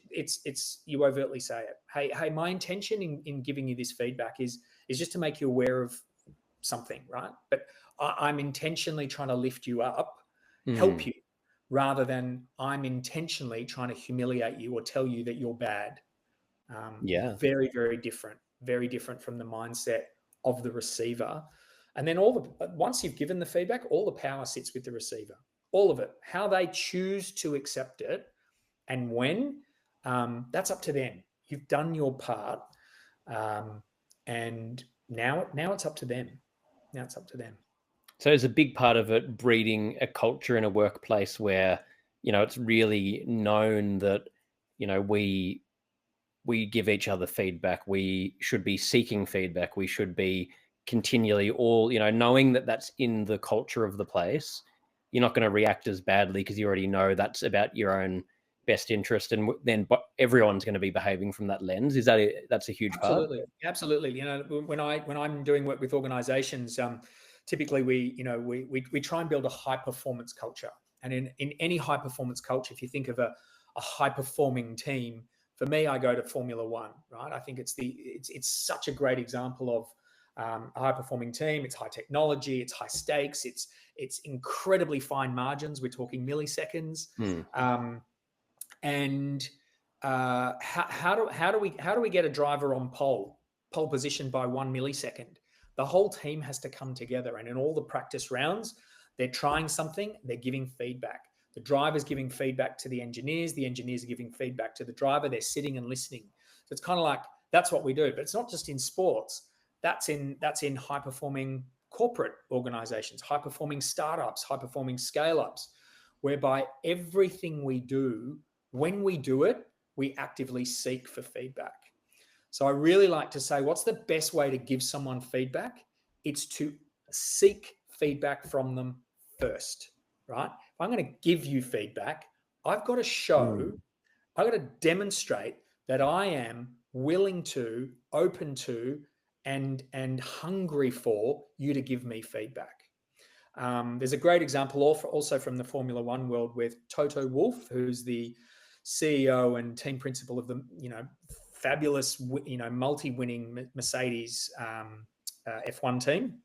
it's you overtly say it. Hey, my intention in giving you this feedback is just to make you aware of something, right? But I'm intentionally trying to lift you up, help you, rather than I'm intentionally trying to humiliate you or tell you that you're bad. Very, very different from the mindset of the receiver. And then once you've given the feedback, all the power sits with the receiver, all of it. How they choose to accept it and when, that's up to them. You've done your part, and now it's up to them. So it's a big part of it, breeding a culture in a workplace where, it's really known that, we give each other feedback. We should be seeking feedback. We should be continually knowing that that's in the culture of the place. You're not going to react as badly because you already know that's about your own best interest. And then everyone's going to be behaving from that lens. That's a huge part? Absolutely. When I'm doing work with organizations, typically we try and build a high performance culture. And in any high performance culture, if you think of a high performing team, for me, I go to Formula One, right? I think it's such a great example of a high performing team. It's high technology, it's high stakes, it's incredibly fine margins. We're talking milliseconds. And how do we get a driver on pole position by 1 millisecond? The whole team has to come together, and in all the practice rounds, they're trying something, they're giving feedback. The driver's giving feedback to the engineers are giving feedback to the driver. They're sitting and listening. So it's kind of like that's what we do, but it's not just in sports. That's in high performing corporate organizations, high performing startups, high performing scale ups, whereby everything we do, when we do it, we actively seek for feedback. So I really like to say, what's the best way to give someone feedback? It's to seek feedback from them first, right? If I'm going to give you feedback, I've got to show, I've got to demonstrate that I am willing to, open to, and hungry for you to give me feedback. There's a great example also from the Formula One world with Toto Wolff, who's the CEO and team principal of the fabulous multi-winning Mercedes F1 team.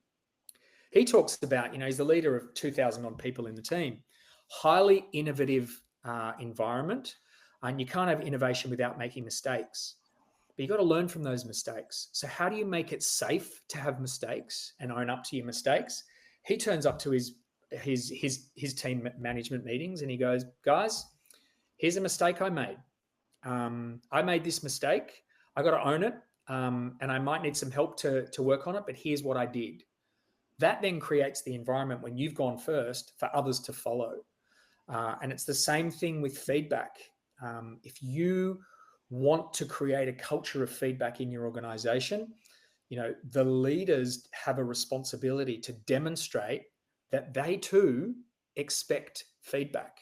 He talks about he's the leader of 2,000 odd people in the team, highly innovative environment, and you can't have innovation without making mistakes. But you've got to learn from those mistakes. So how do you make it safe to have mistakes and own up to your mistakes? He turns up to his team management meetings and he goes, guys, here's a mistake I made. I made this mistake. I got to own it. And I might need some help to work on it, but here's what I did. That then creates the environment when you've gone first for others to follow. And it's the same thing with feedback. If you want to create a culture of feedback in your organization, the leaders have a responsibility to demonstrate that they too expect feedback.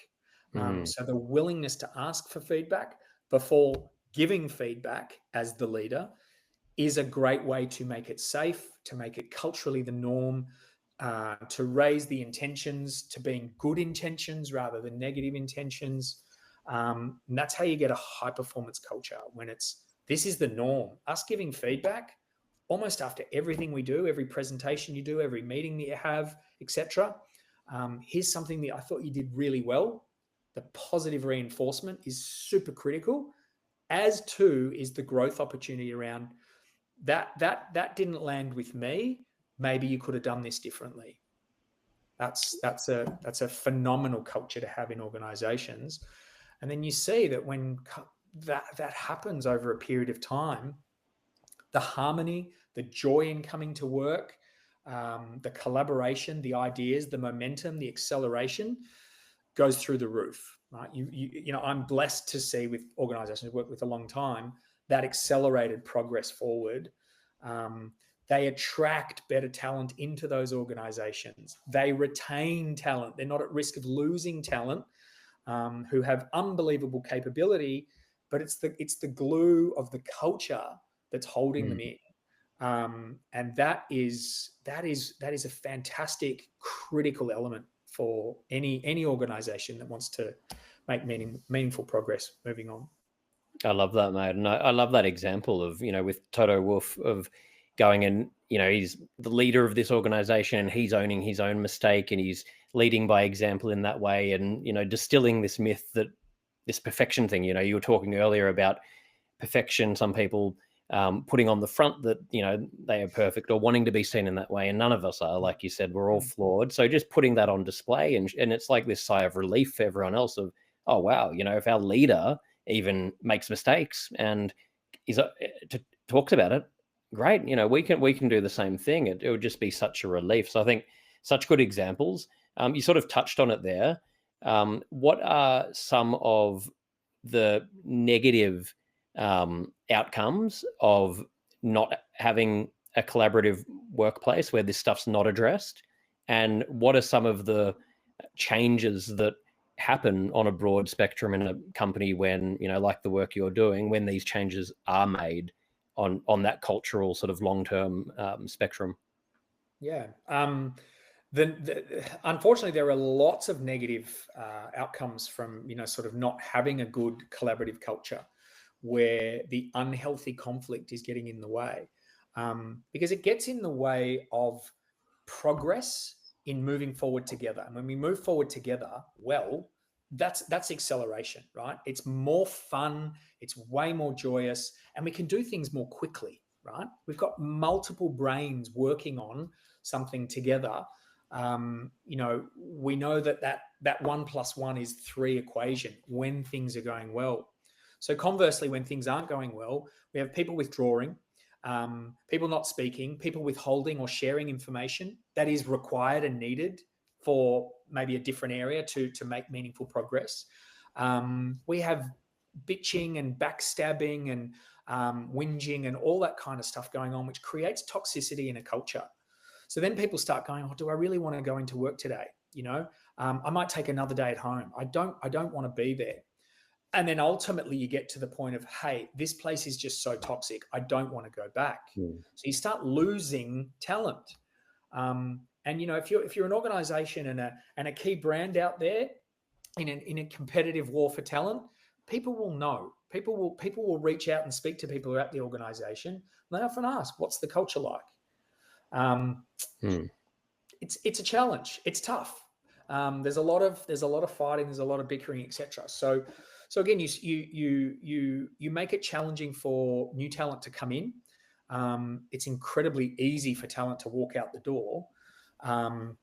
So the willingness to ask for feedback before giving feedback as the leader is a great way to make it safe, to make it culturally the norm, to raise the intentions to being good intentions rather than negative intentions. And that's how you get a high performance culture, when this is the norm. Us giving feedback almost after everything we do, every presentation you do, every meeting that you have, etc. Here's something that I thought you did really well. The positive reinforcement is super critical, as too is the growth opportunity around that didn't land with me. Maybe you could have done this differently. That's a phenomenal culture to have in organizations. And then you see that when that happens over a period of time, the harmony, the joy in coming to work, the collaboration, the ideas, the momentum, the acceleration goes through the roof, right? I'm blessed to see with organizations I've worked with a long time, that accelerated progress forward. They attract better talent into those organizations. They retain talent. They're not at risk of losing talent, who have unbelievable capability, but it's the glue of the culture that's holding them in. And that is a fantastic, critical element for any organization that wants to make meaningful progress moving on. I love that, mate. And I love that example of, with Toto Wolff, of going and, he's the leader of this organization and he's owning his own mistake and he's leading by example in that way. And, distilling this myth that this perfection thing, you were talking earlier about perfection, some people putting on the front that, they are perfect or wanting to be seen in that way. And none of us are, like you said, we're all flawed. So just putting that on display and it's like this sigh of relief for everyone else of, oh, wow, if our leader even makes mistakes and talks about it, great. We can do the same thing. It would just be such a relief. So I think such good examples. You sort of touched on it there. What are some of the negative outcomes of not having a collaborative workplace where this stuff's not addressed? And what are some of the changes that happen on a broad spectrum in a company when, like the work you're doing, when these changes are made on that cultural sort of long-term spectrum? Yeah. Unfortunately, there are lots of negative outcomes from, sort of not having a good collaborative culture, where the unhealthy conflict is getting in the way, because it gets in the way of progress in moving forward together. And when we move forward together, well, that's acceleration, right? It's more fun, it's way more joyous, and we can do things more quickly, right? We've got multiple brains working on something together. We know that 1+1 is 3 equation when things are going well. So conversely, when things aren't going well, we have people withdrawing, people not speaking, people withholding or sharing information that is required and needed for maybe a different area to make meaningful progress. We have bitching and backstabbing and whinging and all that kind of stuff going on, which creates toxicity in a culture. So then people start going, oh, do I really want to go into work today? I might take another day at home. I don't want to be there. And then ultimately you get to the point of, hey, this place is just so toxic, I don't want to go back. So you start losing talent. And if you're an organization and a key brand out there in a competitive war for talent, people will know. People will reach out and speak to people who are at the organization. They often ask, what's the culture like? It's a challenge. It's tough. There's a lot of fighting. There's a lot of bickering, etc. So again, you make it challenging for new talent to come in. It's incredibly easy for talent to walk out the door, and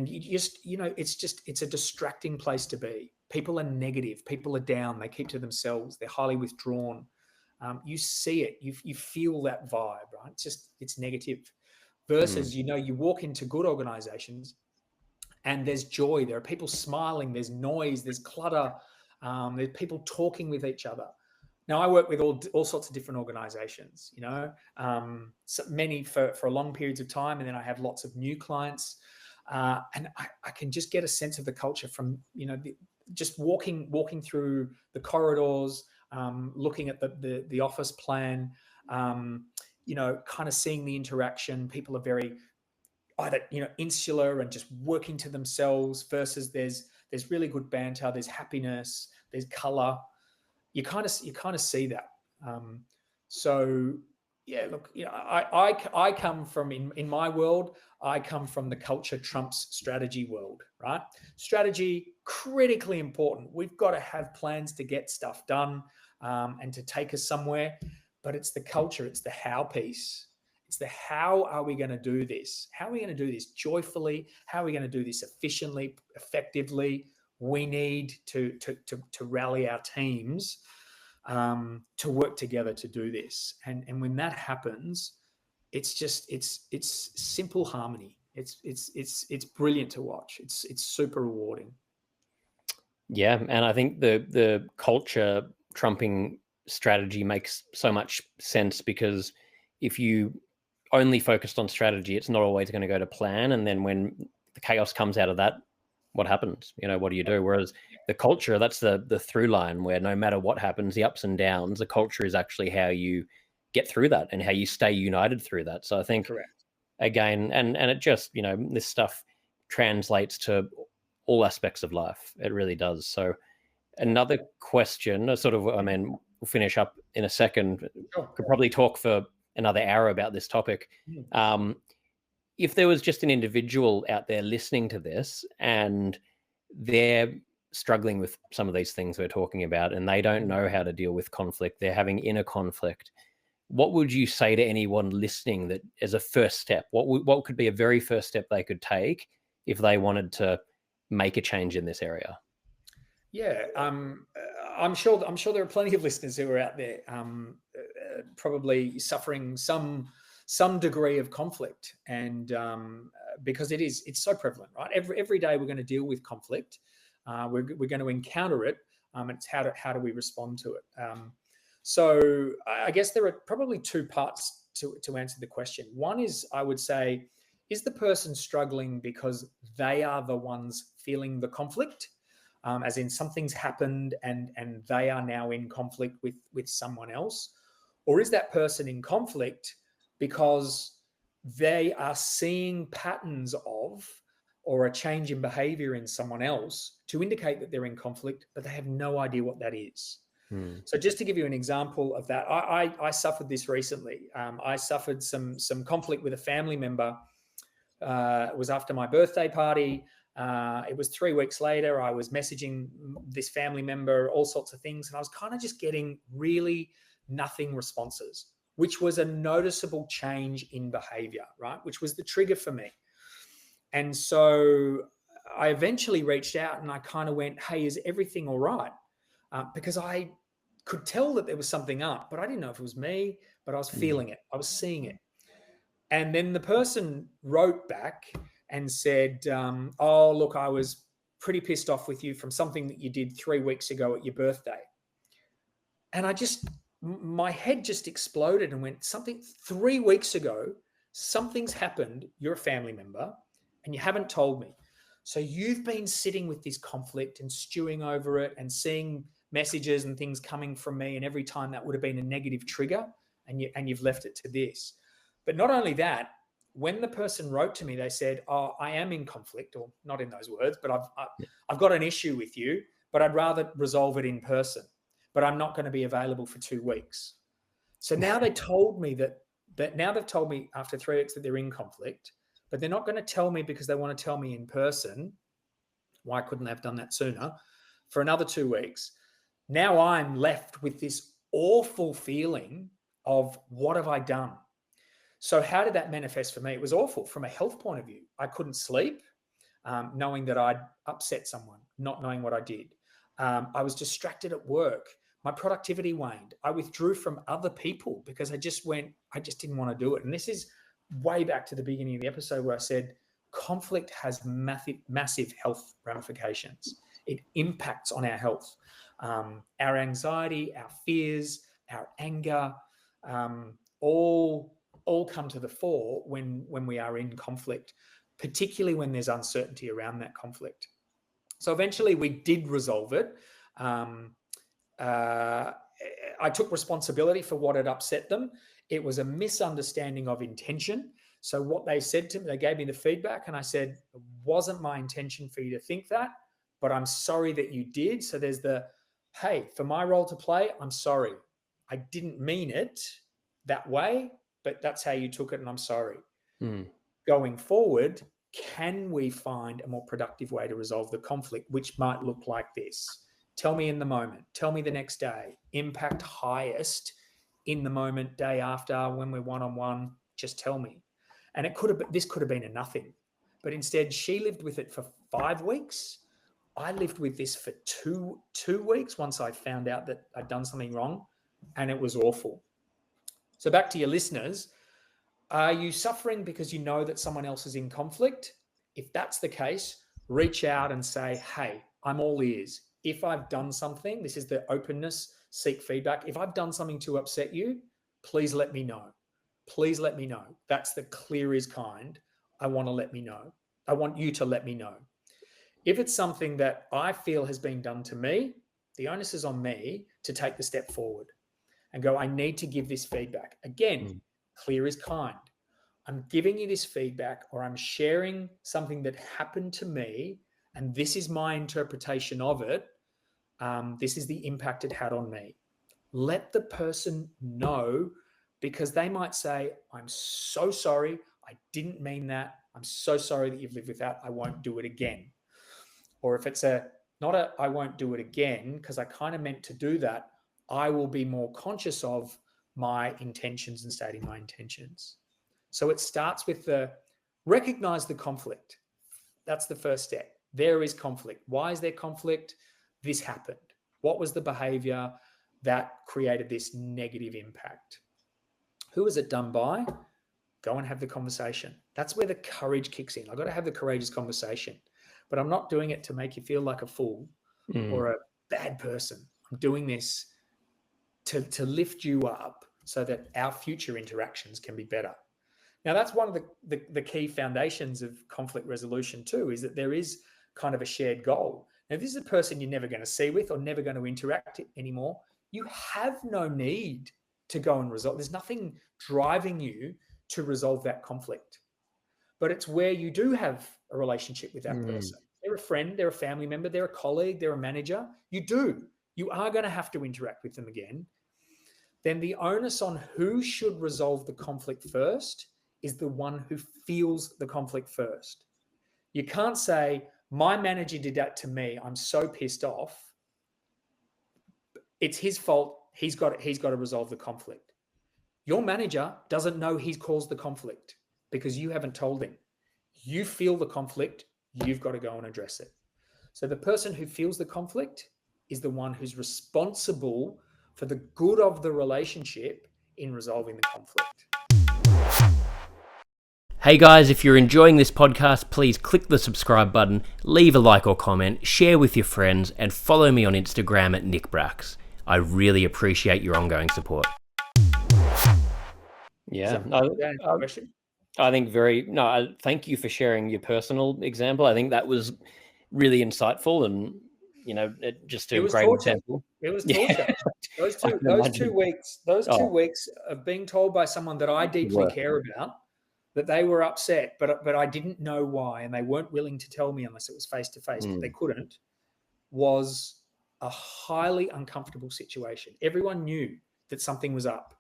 you just it's a distracting place to be. People are negative. People are down. They keep to themselves. They're highly withdrawn. You see it. You feel that vibe, right? It's negative. Versus, you walk into good organizations and there's joy. There are people smiling. There's noise. There's clutter. There's people talking with each other. Now, I work with all sorts of different organizations, so many for long periods of time. And then I have lots of new clients. And I can just get a sense of the culture from, just walking through the corridors, looking at the office plan, kind of seeing the interaction. People are very either, insular and just working to themselves versus there's really good banter, there's happiness, there's color. You kind of see that. So yeah, look, I come from in my world, I come from the culture trumps strategy world, right? Strategy, critically important. We've got to have plans to get stuff done and to take us somewhere, but it's the culture, it's the how piece. It's the how are we going to do this? How are we going to do this joyfully? How are we going to do this efficiently, effectively? We need to rally our teams to work together to do this. And when that happens, it's simple harmony. It's brilliant to watch. It's super rewarding. Yeah, and I think the culture trumping strategy makes so much sense, because if you only focused on strategy, it's not always going to go to plan. And then when the chaos comes out of that, what happens? What do you do? Whereas the culture, that's the through line, where no matter what happens, the ups and downs, the culture is actually how you get through that and how you stay united through that. So I think, correct, again, and it just, this stuff translates to all aspects of life. It really does. So another question, we'll finish up in a second. Sure. Could probably talk for another hour about this topic. If there was just an individual out there listening to this and they're struggling with some of these things we're talking about and they don't know how to deal with conflict, they're having inner conflict, what would you say to anyone listening that as a first step? What could be a very first step they could take if they wanted to make a change in this area? Yeah, I'm sure there are plenty of listeners who are out there probably suffering some degree of conflict, and because it's so prevalent, right? Every day we're going to deal with conflict. We're going to encounter it. It's how do we respond to it? So I guess there are probably two parts to answer the question. One is, I would say, is the person struggling because they are the ones feeling the conflict? As in something's happened and they are now in conflict with someone else? Or is that person in conflict because they are seeing patterns of or a change in behavior in someone else to indicate that they're in conflict, but they have no idea what that is? So just to give you an example of that, I suffered this recently. I suffered some conflict with a family member. It was after my birthday party. It was 3 weeks later. I was messaging this family member, all sorts of things. And I was kind of just getting really nothing responses, which was a noticeable change in behavior, right? Which was the trigger for me. And so I eventually reached out and I kind of went, hey, is everything all right? Because I could tell that there was something up, but I didn't know if it was me, but I was feeling it. I was seeing it. And then the person wrote back and said, oh, look, I was pretty pissed off with you from something that you did 3 weeks ago at your birthday. And my head just exploded and went, something 3 weeks ago, something's happened. You're a family member and you haven't told me. So you've been sitting with this conflict and stewing over it and seeing messages and things coming from me. And every time that would have been a negative trigger, and you've left it to this. But not only that, when the person wrote to me, they said, oh, I am in conflict, or not in those words, but I've got an issue with you, but I'd rather resolve it in person. But I'm not going to be available for 2 weeks. So now they told me that now they've told me after 3 weeks that they're in conflict, but they're not going to tell me because they want to tell me in person. Why couldn't they have done that sooner? For another 2 weeks. Now I'm left with this awful feeling of what have I done? So how did that manifest for me? It was awful from a health point of view. I couldn't sleep, knowing that I'd upset someone, not knowing what I did. I was distracted at work. My productivity waned. I withdrew from other people because I just didn't want to do it. And this is way back to the beginning of the episode where I said conflict has massive health ramifications. It impacts on our health, our anxiety, our fears, our anger, all come to the fore when we are in conflict, particularly when there's uncertainty around that conflict. So eventually we did resolve it. I took responsibility for what had upset them. It was a misunderstanding of intention. So what they said to me, they gave me the feedback and I said, it wasn't my intention for you to think that, but I'm sorry that you did. So there's hey, for my role to play, I'm sorry. I didn't mean it that way, but that's how you took it and I'm sorry. Going forward, can we find a more productive way to resolve the conflict, which might look like this? Tell me in the moment. Tell me the next day. Impact highest in the moment, day after, when we're one-on-one, just tell me. And this could have been a nothing. But instead, she lived with it for 5 weeks. I lived with this for two weeks once I found out that I'd done something wrong, and it was awful. So back to your listeners, are you suffering because you know that someone else is in conflict? If that's the case, reach out and say, hey, I'm all ears. If I've done something, this is the openness, seek feedback. If I've done something to upset you, please let me know. Please let me know. That's the clear is kind. I want to let me know. I want you to let me know. If it's something that I feel has been done to me, the onus is on me to take the step forward and go, I need to give this feedback. Again, clear is kind. I'm giving you this feedback, or I'm sharing something that happened to me, and this is my interpretation of it. This is the impact it had on me. Let the person know, because they might say, I'm so sorry. I didn't mean that. I'm so sorry that you've lived with that. I won't do it again. Or if it's I won't do it again because I kind of meant to do that, I will be more conscious of my intentions and stating my intentions. So it starts with recognize the conflict. That's the first step. There is conflict. Why is there conflict? This happened. What was the behavior that created this negative impact? Who was it done by? Go and have the conversation. That's where the courage kicks in. I've got to have the courageous conversation, but I'm not doing it to make you feel like a fool or a bad person. I'm doing this to lift you up so that our future interactions can be better. Now, that's one of the key foundations of conflict resolution too, is that there is kind of a shared goal. Now, if this is a person you're never going to see with or never going to interact anymore, you have no need to go and resolve. There's nothing driving you to resolve that conflict. But it's where you do have a relationship with that person. They're a friend, they're a family member, they're a colleague, they're a manager. You are going to have to interact with them again. Then the onus on who should resolve the conflict first is the one who feels the conflict first. You can't say, My manager did that to me. I'm so pissed off. It's his fault. He's got to resolve the conflict. Your manager doesn't know he's caused the conflict because you haven't told him. You feel the conflict. You've got to go and address it. So the person who feels the conflict is the one who's responsible for the good of the relationship in resolving the conflict. Hey guys, if you're enjoying this podcast, please click the subscribe button, leave a like or comment, share with your friends, and follow me on Instagram at nickbracks. I really appreciate your ongoing support. Yeah, I think thank you for sharing your personal example. I think that was really insightful, and just a great example. It was torture. Yeah. Those 2 weeks of being told by someone that I deeply care about that they were upset, but I didn't know why, and they weren't willing to tell me unless it was face to face. But they couldn't. Was a highly uncomfortable situation. Everyone knew that something was up.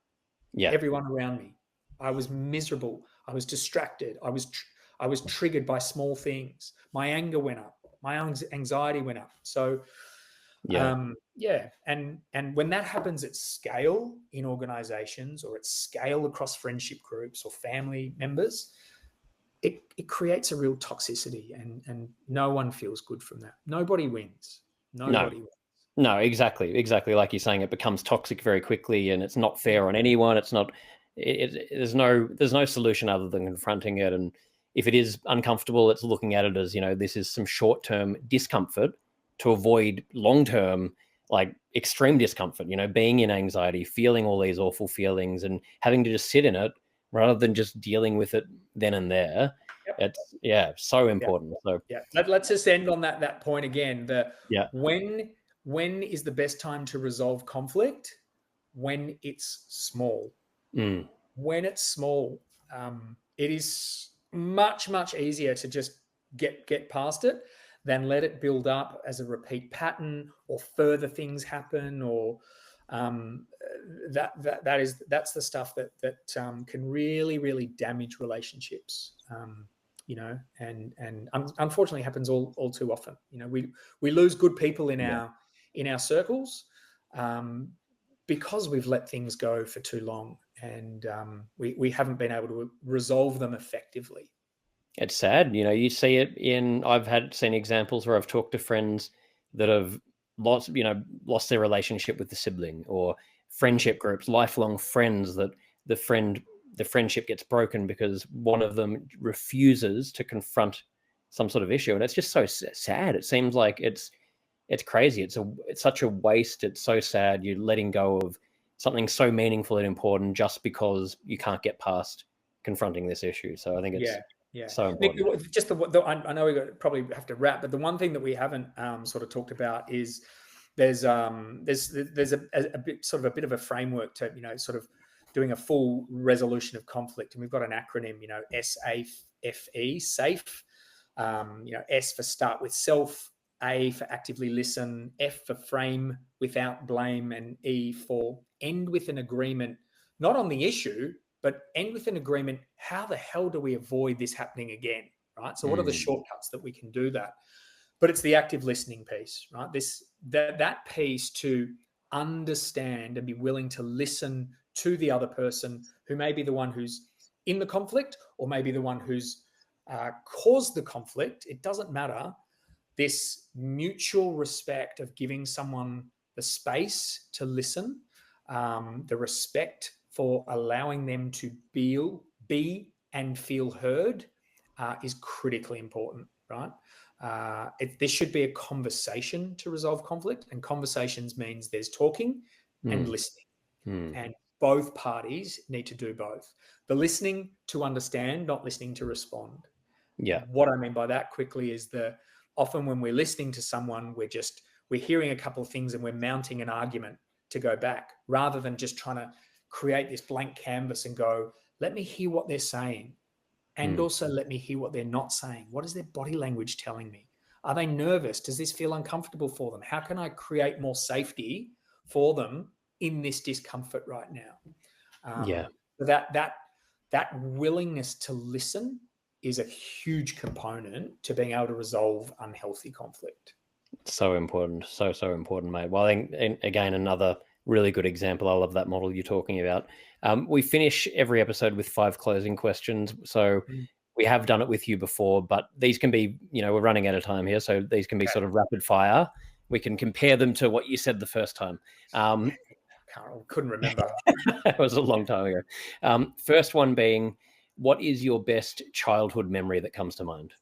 Yeah. Everyone around me. I was miserable. I was distracted. I was triggered by small things. My anger went up. My anxiety went up. So, and when that happens at scale in organizations or at scale across friendship groups or family members, it creates a real toxicity, and no one feels good from that. Nobody wins. Nobody wins. No, exactly. Like you're saying, it becomes toxic very quickly, and it's not fair on anyone. It's not. There's no solution other than confronting it. And if it is uncomfortable, it's looking at it as, this is some short-term discomfort to avoid long-term, like extreme discomfort. Being in anxiety, feeling all these awful feelings, and having to just sit in it rather than just dealing with it then and there. Yep. It's so important. So let's just end on that point again. When is the best time to resolve conflict? When it's small. When it's small, it is much, much easier to just get past it than let it build up as a repeat pattern, or further things happen, or that's the stuff that can really, really damage relationships. And unfortunately happens all too often. We lose good people in our circles because we've let things go for too long, and we haven't been able to resolve them effectively. It's sad. You see it I've seen examples where I've talked to friends that have lost their relationship with the sibling, or friendship groups, lifelong friends, that the friendship gets broken because one of them refuses to confront some sort of issue. And it's just so sad. It seems like it's crazy. It's such a waste. It's so sad. You're letting go of something so meaningful and important just because you can't get past confronting this issue. So I think it's so important. Nick, I know we probably have to wrap, but the one thing that we haven't sort of talked about is there's a bit, sort of a bit of a framework to sort of doing a full resolution of conflict, and we've got an acronym, SAFE, safe. S for start with self, A for actively listen, F for frame without blame, and E for end with an agreement, not on the issue, but end with an agreement. How the hell do we avoid this happening again, right? So what are the shortcuts that we can do that? But it's the active listening piece, right? That piece to understand and be willing to listen to the other person, who may be the one who's in the conflict, or maybe the one who's caused the conflict. It doesn't matter. This mutual respect of giving someone the space to listen, the respect for allowing them to be and feel heard is critically important, right? There should be a conversation to resolve conflict, and conversations means there's talking and listening. And both parties need to do both. The listening to understand, not listening to respond. Yeah. What I mean by that quickly is often when we're listening to someone, we're hearing a couple of things and we're mounting an argument to go back, rather than just trying to create this blank canvas and go, let me hear what they're saying. And also let me hear what they're not saying. What is their body language telling me? Are they nervous? Does this feel uncomfortable for them? How can I create more safety for them in this discomfort right now? So that willingness to listen is a huge component to being able to resolve unhealthy conflict. So important. So important, mate. Well, I think, and again, another really good example. I love that model you're talking about. We finish every episode with 5 closing questions. So we have done it with you before, but these can be, we're running out of time here. So these can be sort of rapid fire. We can compare them to what you said the first time. Couldn't remember. It was a long time ago. First one being, what is your best childhood memory that comes to mind?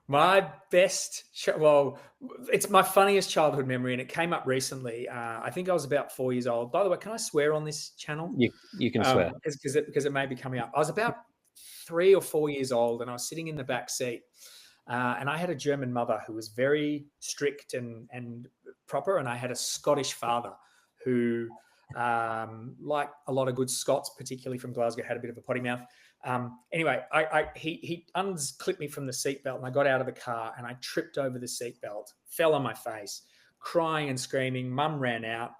My best, well, it's my funniest childhood memory, and it came up recently. I think I was about 4 years old. By the way, can I swear on this channel? You can swear. Because it may be coming up. I was about 3 or 4 years old, and I was sitting in the back seat. And I had a German mother who was very strict and proper, and I had a Scottish father who, like a lot of good Scots, particularly from Glasgow, had a bit of a potty mouth. Anyway, he unclipped me from the seatbelt, and I got out of the car, and I tripped over the seatbelt, fell on my face, crying and screaming. Mum ran out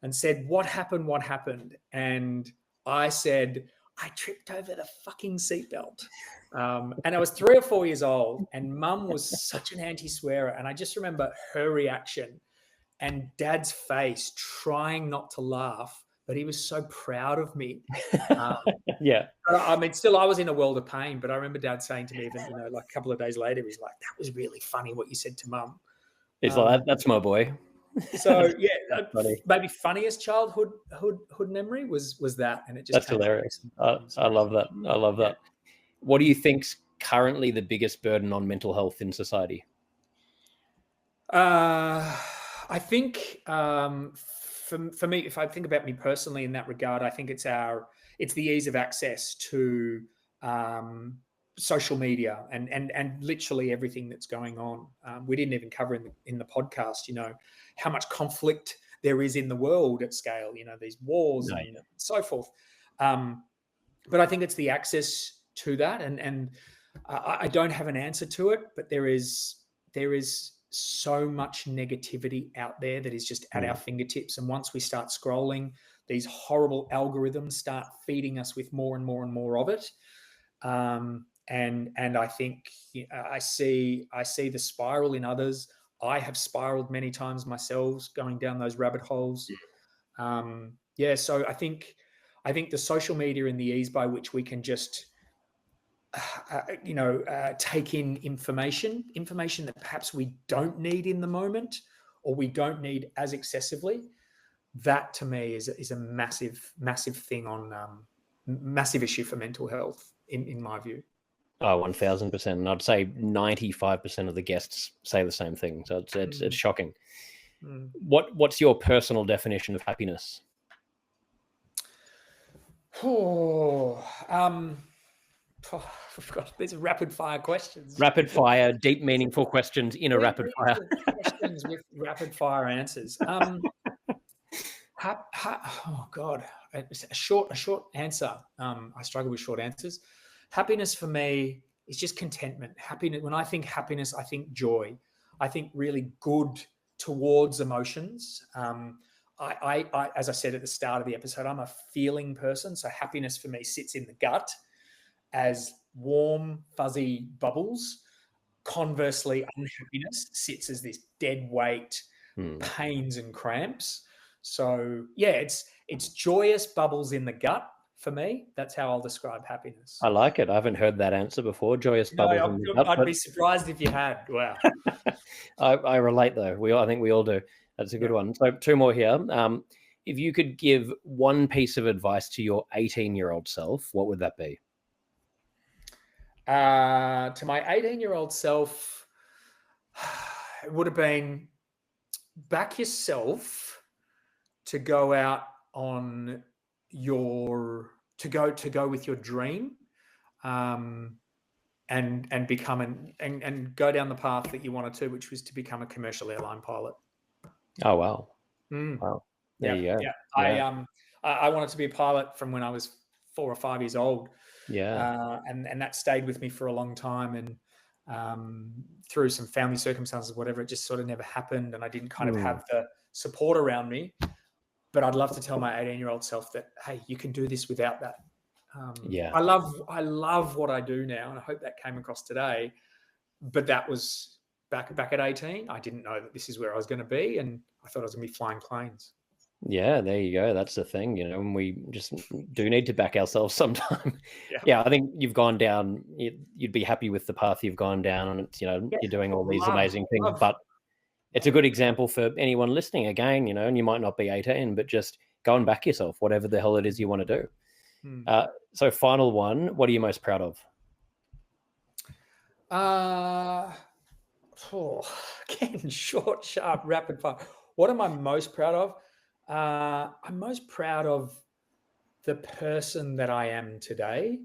and said, "What happened? What happened?" And I said, "I tripped over the fucking seatbelt." And I was 3 or 4 years old, and Mum was such an anti-swearer. And I just remember her reaction and Dad's face trying not to laugh, but he was so proud of me. Yeah. I mean, still, I was in a world of pain, but I remember Dad saying to me, even, like a couple of days later, he's like, "That was really funny what you said to Mum." He's like, "That's my boy." So yeah, maybe funniest childhood memory was that, and it just that's hilarious. I love that. I love that. What do you think's currently the biggest burden on mental health in society? I think for me, if I think about me personally in that regard, I think it's the ease of access to social media and literally everything that's going on. We didn't even cover in the podcast, how much conflict there is in the world at scale, these wars and so forth. But I think it's the access to that, and I don't have an answer to it, but there is so much negativity out there that is just at our fingertips. And once we start scrolling, these horrible algorithms start feeding us with more and more and more of it. And I think I see the spiral in others. I have spiraled many times myself, going down those rabbit holes. So I think the social media and the ease by which we can just take in information that perhaps we don't need in the moment, or we don't need as excessively. That to me is a massive thing on massive issue for mental health in my view. Oh, 1000%. And I'd say 95% of the guests say the same thing. So it's shocking. What's your personal definition of happiness? These are rapid fire questions. Rapid fire, deep, meaningful questions in a rapid fire. Questions with rapid fire answers. Oh God, a short answer. I struggle with short answers. Happiness for me is just contentment. Happiness. When I think happiness, I think joy. I think really good towards emotions. I as I said at the start of the episode, I'm a feeling person. So happiness for me sits in the gut as warm, fuzzy bubbles. Conversely, unhappiness sits as this dead weight, pains and cramps. So yeah, it's joyous bubbles in the gut for me. That's how I'll describe happiness. I like it. I haven't heard that answer before. Joyous bubbles in the gut. I'd be surprised if you had. Wow. I relate though. I think we all do. That's a good one. So 2 more here. If you could give one piece of advice to your 18-year-old self, what would that be? To my 18-year-old self, it would have been back yourself to go out on to go with your dream, and become and go down the path that you wanted to, which was to become a commercial airline pilot. Oh wow! Wow, there you go. Yeah. I wanted to be a pilot from when I was 4 or 5 years old. Yeah. And that stayed with me for a long time, and through some family circumstances, whatever, it just sort of never happened, and I didn't kind of have the support around me. But I'd love to tell my 18-year-old self that, hey, you can do this without that. Yeah. I love what I do now, and I hope that came across today. But that was back at 18. I didn't know that this is where I was going to be, and I thought I was going to be flying planes. Yeah, there you go. That's the thing, and we just do need to back ourselves sometime. Yeah. Yeah, I think you've gone down, you'd be happy with the path you've gone down, and it's, Yeah, you're doing all these amazing things, love. but it's a good example for anyone listening again, and you might not be 18, but just go and back yourself, whatever the hell it is you want to do. So final one, what are you most proud of? Getting short, sharp, rapid fire. What am I most proud of? I'm most proud of the person that I am today,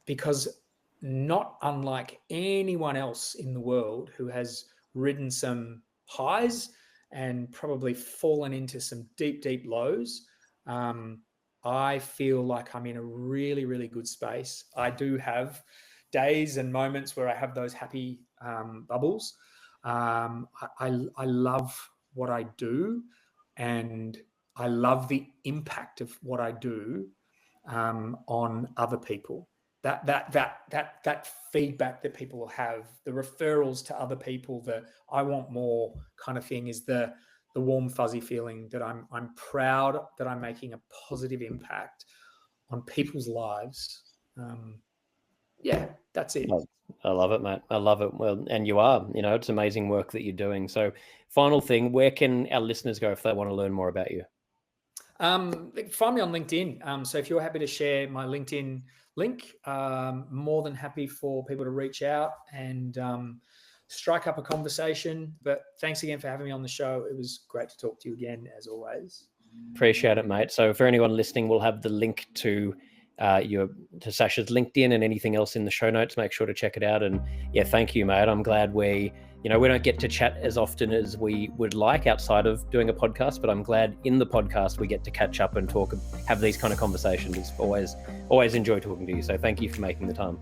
because not unlike anyone else in the world who has ridden some highs and probably fallen into some deep, deep lows, I feel like I'm in a really, really good space. I do have days and moments where I have those happy bubbles. I love what I do, and I love the impact of what I do on other people. That feedback that people will have, the referrals to other people, the I want more kind of thing, is the warm fuzzy feeling that I'm proud that I'm making a positive impact on people's lives. Yeah, that's it. I love it, mate. I love it. Well, and you are, it's amazing work that you're doing. So final thing, where can our listeners go if they want to learn more about you? Find me on LinkedIn. So if you're happy to share my LinkedIn link, more than happy for people to reach out and strike up a conversation. But thanks again for having me on the show. It was great to talk to you again, as always. Appreciate it, mate. So for anyone listening, we'll have the link to Sacha's LinkedIn and anything else in the show notes. Make sure to check it out. And yeah, thank you, mate. I'm glad we don't get to chat as often as we would like outside of doing a podcast, but I'm glad in the podcast we get to catch up and have these kind of conversations. It's always enjoy talking to you. So thank you for making the time.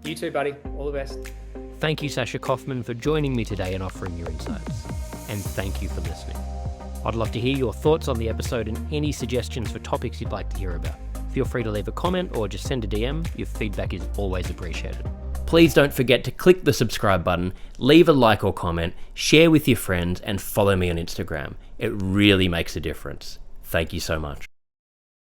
You too, buddy. All the best. Thank you, Sacha Koffman, for joining me today and offering your insights. And thank you for listening. I'd love to hear your thoughts on the episode and any suggestions for topics you'd like to hear about. Feel free to leave a comment or just send a DM. Your feedback is always appreciated. Please don't forget to click the subscribe button, leave a like or comment, share with your friends, and follow me on Instagram. It really makes a difference. Thank you so much.